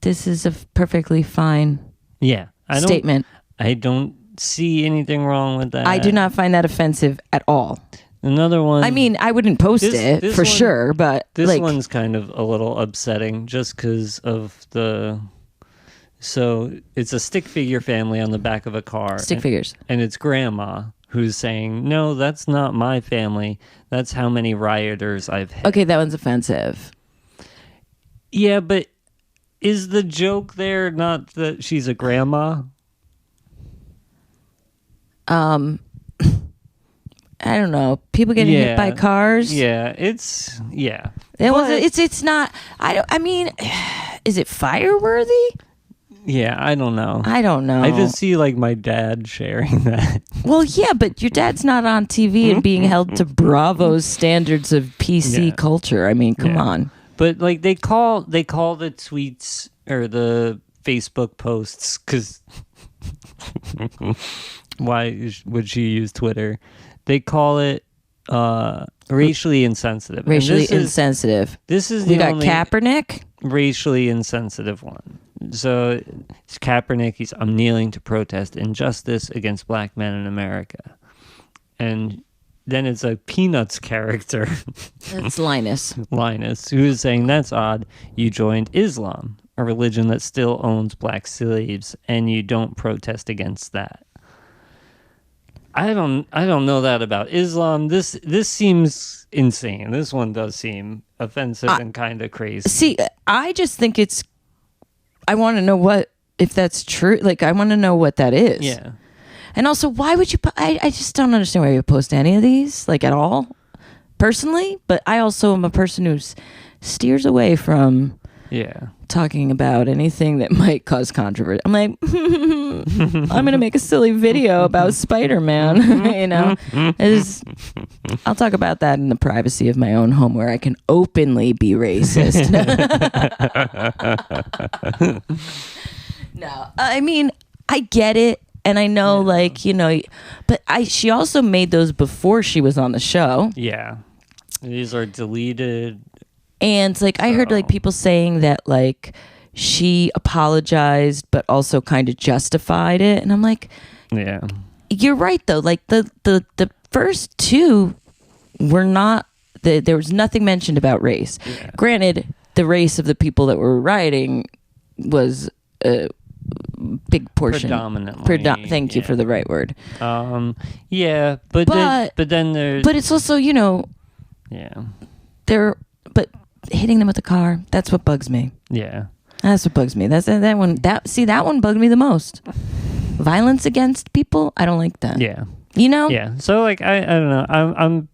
this is a perfectly fine Yeah, statement. I don't see anything wrong with that. I do not find that offensive at all. Another one. I mean, I wouldn't post it this for one- sure, but This like, one's kind of a little upsetting just because of the. So it's a stick figure family on the back of a car. stick figures. And it's grandma who's saying, no, that's not my family. That's how many rioters I've hit. Okay, that one's offensive. Yeah, but is the joke there not that she's a grandma? I don't know. People getting hit by cars. Yeah, it's yeah. It was. It's not. I don't. I mean, is it fire worthy? Yeah, I don't know. I don't know. I just see like my dad sharing that. Well, yeah, but your dad's not on TV and being held to Bravo's standards of PC Yeah. culture. I mean, come Yeah. on. But like they call the tweets or the Facebook posts because why would she use Twitter? They call it racially insensitive. Racially And this is- insensitive. This is We the got only Kaepernick. racially insensitive one. So it's Kaepernick. I'm kneeling to protest injustice against black men in America. And then it's a Peanuts character, It's Linus. Linus, who is saying, that's odd. You joined Islam, a religion that still owns black slaves, and you don't protest against that. I don't know that about Islam. This seems insane. This one does seem offensive and kind of crazy. See, I just think it's. I want to know if that's true. Like, I want to know what that is. Yeah. And also, why would you? I just don't understand why you post any of these, like at all, personally. But I also am a person who steers away from Yeah. talking about anything that might cause controversy. I'm like, I'm gonna make a silly video about Spider-Man. You know, I'll talk about that in the privacy of my own home, where I can openly be racist. No, I mean, I get it. And I know, like, you know, but she also made those before she was on the show. Yeah. These are deleted. And, like, I heard, like, people saying that, like, she apologized, but also kind of justified it. And I'm like, Yeah. you're right, though. Like, the first two were not, there was nothing mentioned about race. Yeah. Granted, the race of the people that were rioting was a big portion. Predominantly. Thank you for the right word. Yeah, but then there's. But it's also, you know, Yeah. but hitting them with a car, that's what bugs me. Yeah. That's what bugs me. That one bugged me the most. Violence against people, I don't like that. Yeah. You know? Yeah. So like I don't know.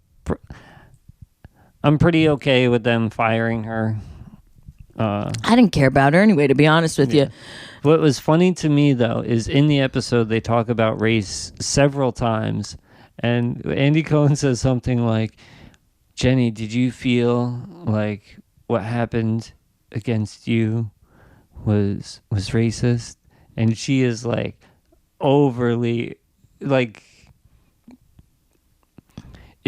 I'm pretty okay with them firing her. I didn't care about her anyway, to be honest with you. What was funny to me though is in the episode they talk about race several times, and Andy Cohen says something like, "Jenny, did you feel like what happened against you was racist?" And she is like overly like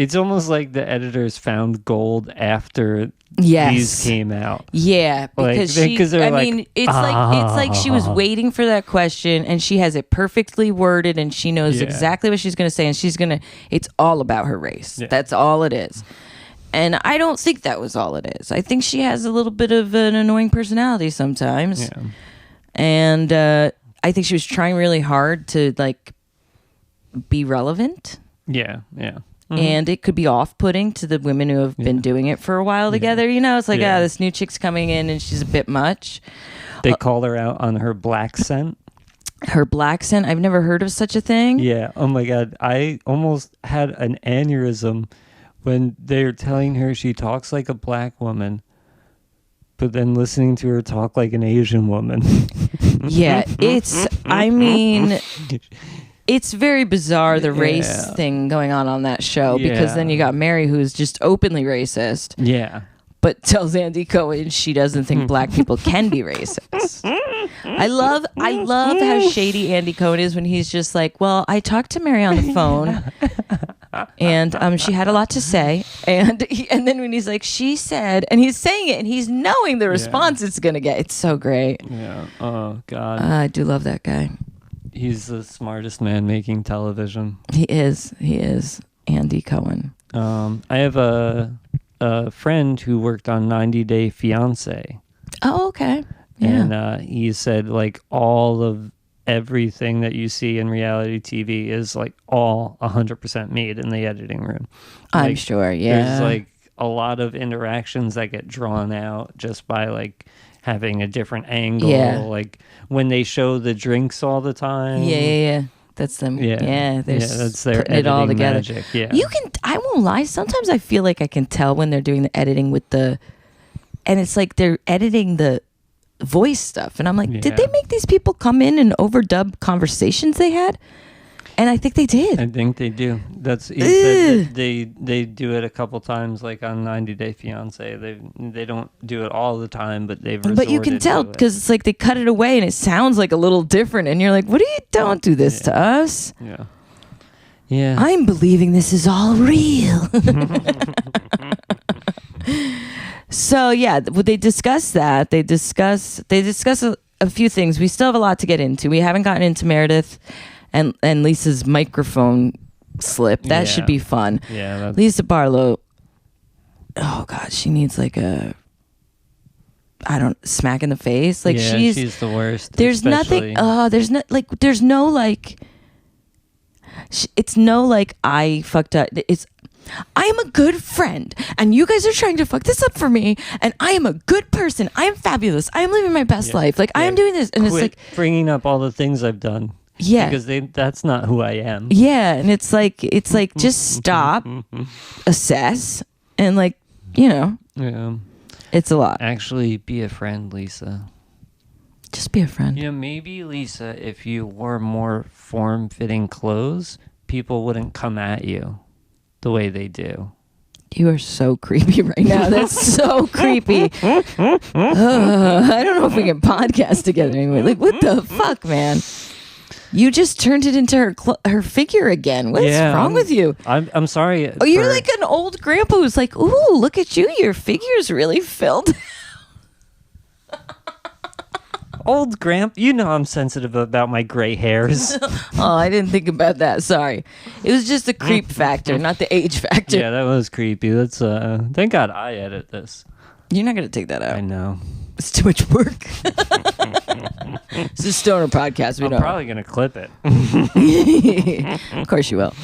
It's almost like the editors found gold after Yes. these came out. Yeah, because they're it's like she was waiting for that question, and she has it perfectly worded, and she knows exactly what she's going to say, and it's all about her race. Yeah. That's all it is. And I don't think that was all it is. I think she has a little bit of an annoying personality sometimes. Yeah. And I think she was trying really hard to like be relevant. Yeah, yeah. Mm-hmm. And it could be off-putting to the women who have been doing it for a while together. You know, it's like, this new chick's coming in and she's a bit much. They call her out on her black scent. Her black scent? I've never heard of such a thing. Yeah. Oh, my God. I almost had an aneurysm when they're telling her she talks like a black woman, but then listening to her talk like an Asian woman. Yeah, it's very bizarre, the race thing going on that show, because then you got Mary, who's just openly racist. Yeah. But tells Andy Cohen she doesn't think black people can be racist. I love how shady Andy Cohen is when he's just like, well, I talked to Mary on the phone and she had a lot to say. And then when he's like, she said, and he's saying it and he's knowing the response it's going to get. It's so great. Yeah. Oh, God. I do love that guy. He's the smartest man making television. He is. Andy Cohen. I have a friend who worked on 90 Day Fiance. Oh, okay. Yeah. And he said like all of everything that you see in reality TV is like all 100% made in the editing room. I'm like, sure. Yeah. There's like a lot of interactions that get drawn out just by like having a different angle. Yeah. Like when they show the drinks all the time. Yeah. That's them. Yeah. That's their editing it all together. Magic. Yeah. I won't lie. Sometimes I feel like I can tell when they're doing the editing and it's like they're editing the voice stuff. And I'm like, did they make these people come in and overdub conversations they had? And I think they did. I think they do. He said that they do it a couple times, like on 90 Day Fiance. They don't do it all the time, but they've resorted. But you can tell because it's like they cut it away and it sounds like a little different, and you're like, "What do you? Don't do this to us." Yeah. Yeah. I'm believing this is all real. So they discuss that. They discuss a few things. We still have a lot to get into. We haven't gotten into Meredith and Lisa's microphone slip. That should be fun. Yeah. Lisa Barlow. Oh God, she needs like a smack in the face. Like she's the worst. There's nothing. There's no like. It's no like I fucked up. I am a good friend, and you guys are trying to fuck this up for me, and I am a good person. I am fabulous. I am living my best life. Like I am doing this, and it's like bringing up all the things I've done. Yeah, because that's not who I am. Yeah, and it's like just stop, assess, and yeah, it's a lot. Actually, be a friend, Lisa. Just be a friend. Maybe Lisa, if you wore more form-fitting clothes, people wouldn't come at you the way they do. You are so creepy right now. That's so creepy. I don't know if we can podcast together anyway. Like, what the fuck, man? You just turned it into her figure again. What's wrong with you? I'm sorry. You're like an old grandpa who's like, ooh, look at you. Your figure's really filled. Old grandpa, I'm sensitive about my gray hairs. Oh, I didn't think about that. Sorry. It was just the creep factor, not the age factor. Yeah, that was creepy. That's thank God I edit this. You're not going to take that out. I know. It's too much work. It's a stoner podcast. I'm probably going to clip it. Of course you will.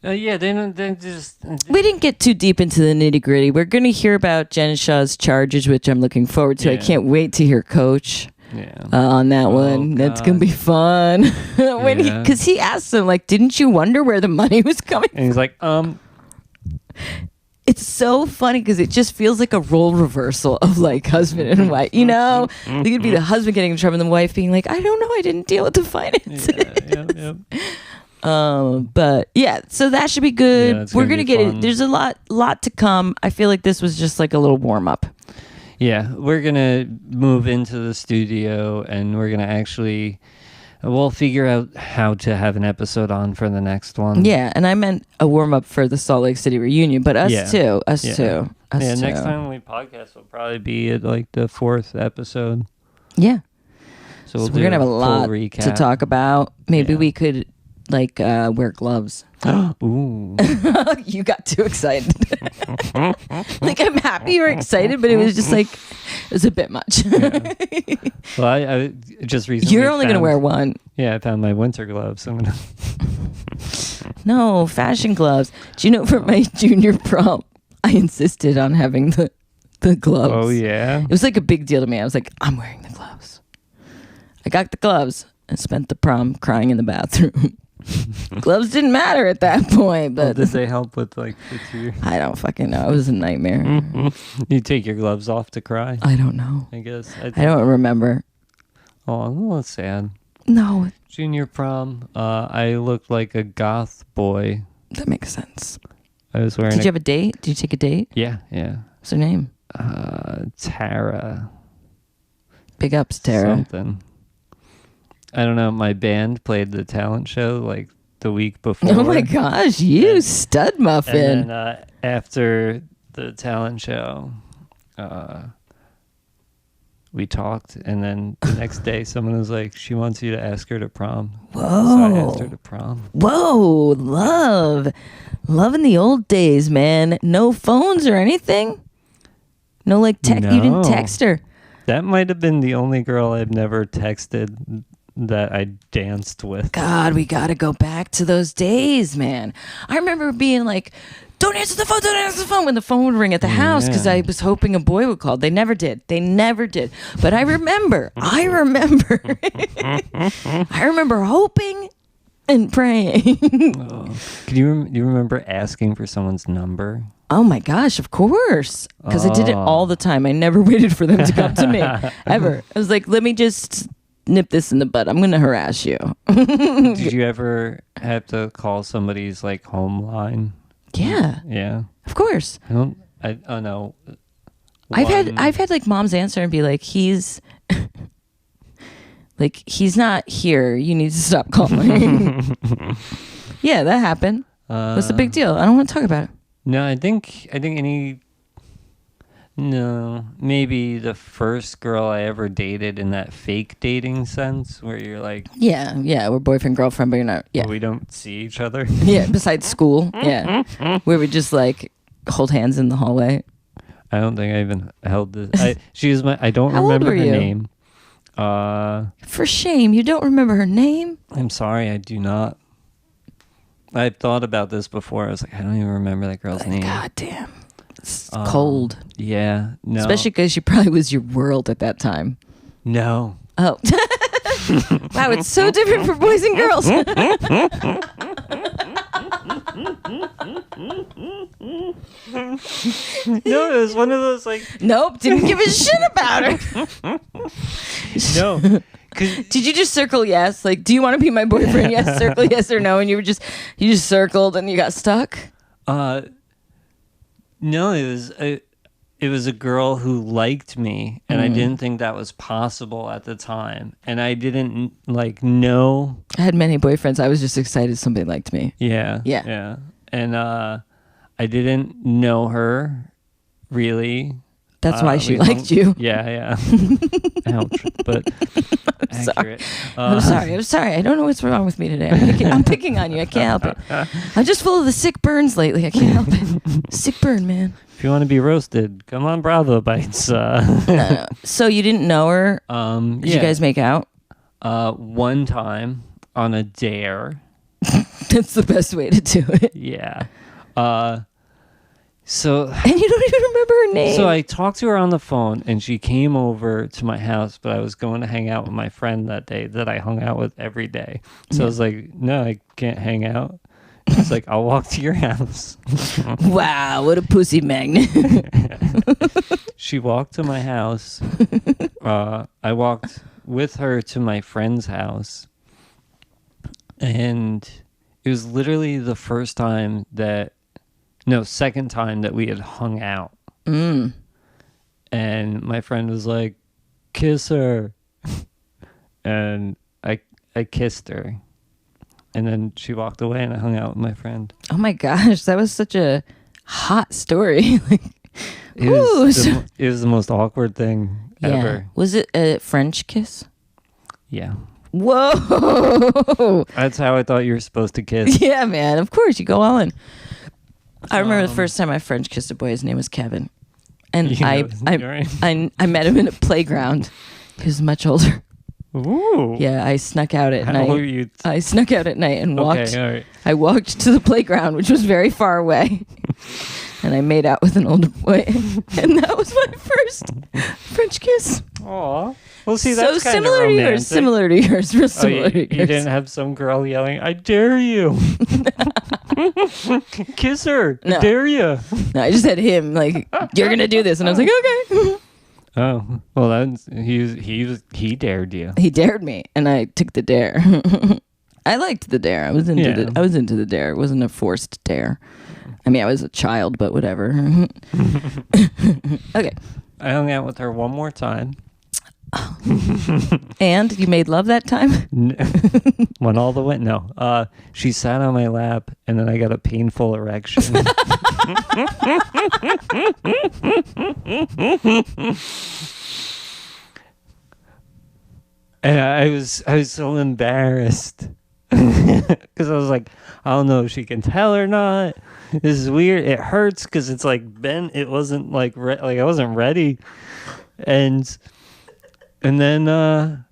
They just... We didn't get too deep into the nitty-gritty. We're going to hear about Jen Shah's charges, which I'm looking forward to. I can't wait to hear Coach on that one. That's going to be fun. Because he asked him, didn't you wonder where the money was coming from? And he's like, It's so funny because it just feels like a role reversal of husband and wife. It could be the husband getting in trouble and the wife being like, I don't know, I didn't deal with the finances. But so that should be good. Yeah, we're gonna get it. There's a lot to come. I feel like this was just a little warm up. Yeah, we're gonna move into the studio and we're gonna actually We'll figure out how to have an episode on for the next one. Yeah, and I meant a warm up for the Salt Lake City reunion, but us too. Next time we podcast will probably be at like the 4th episode. Yeah. So we're gonna have a lot to talk about. Maybe we could like wear gloves. Ooh. You got too excited. Like, I'm happy you're excited, but it was just like, it was a bit much. Yeah. Well, I just recently You're only going to wear one. Yeah, I found my winter gloves. I'm gonna... No, fashion gloves. Do you know for my junior prom, I insisted on having the gloves. Oh, yeah? It was like a big deal to me. I was like, I'm wearing the gloves. I got the gloves and spent the prom crying in the bathroom. Gloves didn't matter at that point, but did they help with like the tear? I don't fucking know. It was a nightmare. You take your gloves off to cry? I don't know. I guess. I don't remember. Oh, that's sad. No. Junior prom, I looked like a goth boy. That makes sense. I was wearing. Did you have a date? Did you take a date? Yeah. What's her name? Tara. Big ups, Tara. Something. I don't know. My band played the talent show like the week before. Oh my gosh, you stud muffin. And then after the talent show, we talked, and then the next day someone was like, she wants you to ask her to prom. Whoa. So I asked her to prom. Whoa, love in the old days, man. No phones or anything? No, like text. No. You didn't text her. That might have been the only girl I've never texted that I danced with. God, we got to go back to those days, man. I remember being like, don't answer the phone when the phone would ring at the house, because I was hoping a boy would call. They never did. But I remember I remember hoping and praying. Can you remember asking for someone's number? Oh my gosh, of course. Because I did it all the time. I never waited for them to come to me, ever. I was like, let me just nip this in the bud. I'm going to harass you. Did you ever have to call somebody's like home line? Yeah. Yeah. Of course. I don't know. I've had like moms answer and be like, he's not here. You need to stop calling. Yeah, that happened. What's the big deal? I don't want to talk about it. No, I think maybe the first girl I ever dated in that fake dating sense, where you're like, yeah, we're boyfriend girlfriend, but you're not. Yeah, we don't see each other. Yeah, besides school. Yeah, where we just like hold hands in the hallway. I don't think I even held this. I don't How remember old were her you? name. For shame, you don't remember her name? I'm sorry, I do not. I've thought about this before. I was like, I don't even remember that girl's name. God damn. It's cold. Yeah, no. Especially because she probably was your world at that time. No. Oh. Wow, it's so different for boys and girls. No, it was one of those like... Nope, didn't give a shit about her. No. Did you just circle yes? Like, do you want to be my boyfriend? Yes, circle yes or no. And you just circled and you got stuck? No, it was a girl who liked me, and I didn't think that was possible at the time, and I didn't like know. I had many boyfriends. I was just excited somebody liked me. Yeah, and I didn't know her really. That's why she liked you. Yeah. Ouch, but accurate. I'm sorry. I don't know what's wrong with me today. I'm picking on you. I can't help it. I'm just full of the sick burns lately. I can't help it. Sick burn, man. If you want to be roasted, come on Bravo Bites. No. So you didn't know her? Did you guys make out? One time on a dare. That's the best way to do it. Yeah. So, and you don't even remember her name. So I talked to her on the phone, and she came over to my house, but I was going to hang out with my friend that day that I hung out with every day. So I was like, no, I can't hang out. It's like, I'll walk to your house. Wow, what a pussy magnet. She walked to my house. I walked with her to my friend's house. And it was literally the second time that we had hung out. And my friend was like, kiss her. And I kissed her, and then she walked away, and I hung out with my friend. Oh my gosh, that was such a hot story. It was the most awkward thing ever. Was it a French kiss? Yeah. Whoa. That's how I thought you were supposed to kiss. Yeah, man. Of course, you go all in. I remember the first time I French kissed a boy. His name was Kevin, and I met him in a playground. He was much older. Ooh. Yeah, I snuck out at How night. old were you? I snuck out at night and walked. Okay, all right. I walked to the playground, which was very far away, and I made out with an older boy, and that was my first French kiss. Aw. Well, see, So that's kind of similar to yours. romantic. Similar to yours. Real similar to You yours. didn't have some girl yelling, "I dare you, kiss her, No. I dare you." No, I just had him like, "You're gonna do this," and I was like, "Okay." Oh, well, that's he dared you. He dared me, and I took the dare. I liked the dare. I was into the dare. It wasn't a forced dare. I mean, I was a child, but whatever. Okay. I hung out with her one more time. And you made love that time? Went all the way. No. She sat on my lap, and then I got a painful erection. And I was so embarrassed because I was like, I don't know if she can tell or not. This is weird. It hurts because it's like bent. It wasn't like I wasn't ready, and then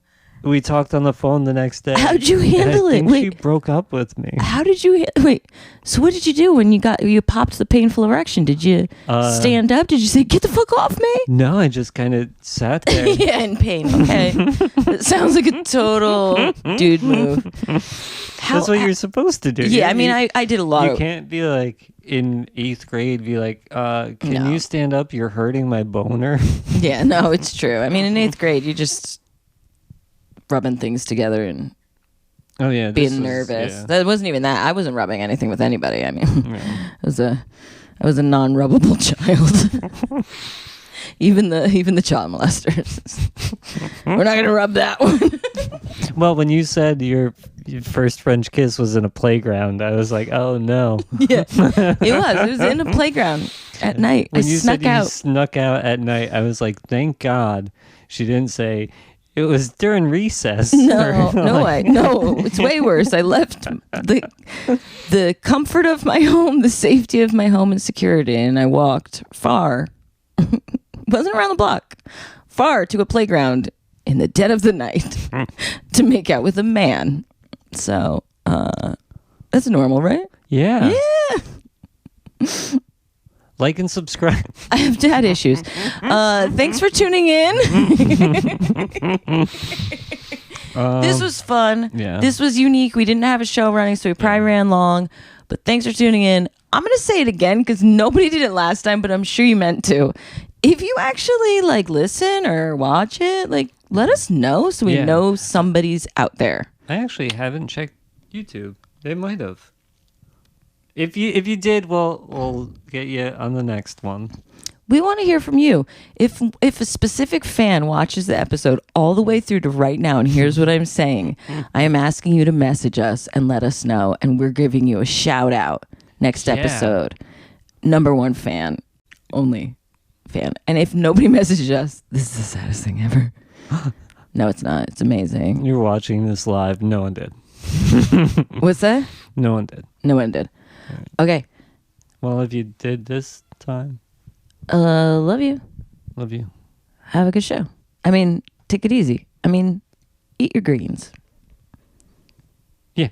we talked on the phone the next day. How'd you handle and I it? think Wait. she broke up with me. How did you wait? So what did you do when you popped the painful erection? Did you stand up? Did you say, "Get the fuck off me"? No, I just kind of sat there. Yeah, in pain. Okay, that sounds like a total dude move. That's what you're supposed to do. Yeah, I mean, I did a lot. You can't be like in 8th grade. Be like, can you stand up? You're hurting my boner. Yeah, no, it's true. I mean, in 8th grade, you just rubbing things together and being nervous. Yeah. That wasn't even that. I wasn't rubbing anything with anybody. I mean, I was a non-rubbable child. even the child molesters. We're not gonna rub that one. Well, when you said your first French kiss was in a playground, I was like, oh no. Yeah, it was in a playground at night. When I you snuck said out. you snuck out at night, I was like, thank God she didn't say it was during recess. No, it's way worse. I left the comfort of my home, the safety of my home and security, and I walked far. Wasn't around the block, far to a playground in the dead of the night to make out with a man. So that's normal, right? Yeah. Yeah. Like and subscribe. I have dad issues. Thanks for tuning in. This was fun. Yeah. This was unique. We didn't have a show running, so we probably ran long. But thanks for tuning in. I'm going to say it again because nobody did it last time, but I'm sure you meant to. If you actually listen or watch it, let us know so we know somebody's out there. I actually haven't checked YouTube. They might have. If you did, we'll get you on the next one. We want to hear from you. If a specific fan watches the episode all the way through to right now, and here's what I'm saying, I am asking you to message us and let us know, and we're giving you a shout out next episode. Number one fan, only fan. And if nobody messages us, this is the saddest thing ever. No, it's not. It's amazing. You're watching this live. No one did. What's that? No one did. No one did. Okay. Well, if you did this time, love you. love you. Have a good show. I mean, take it easy. I mean, eat your greens. Yeah.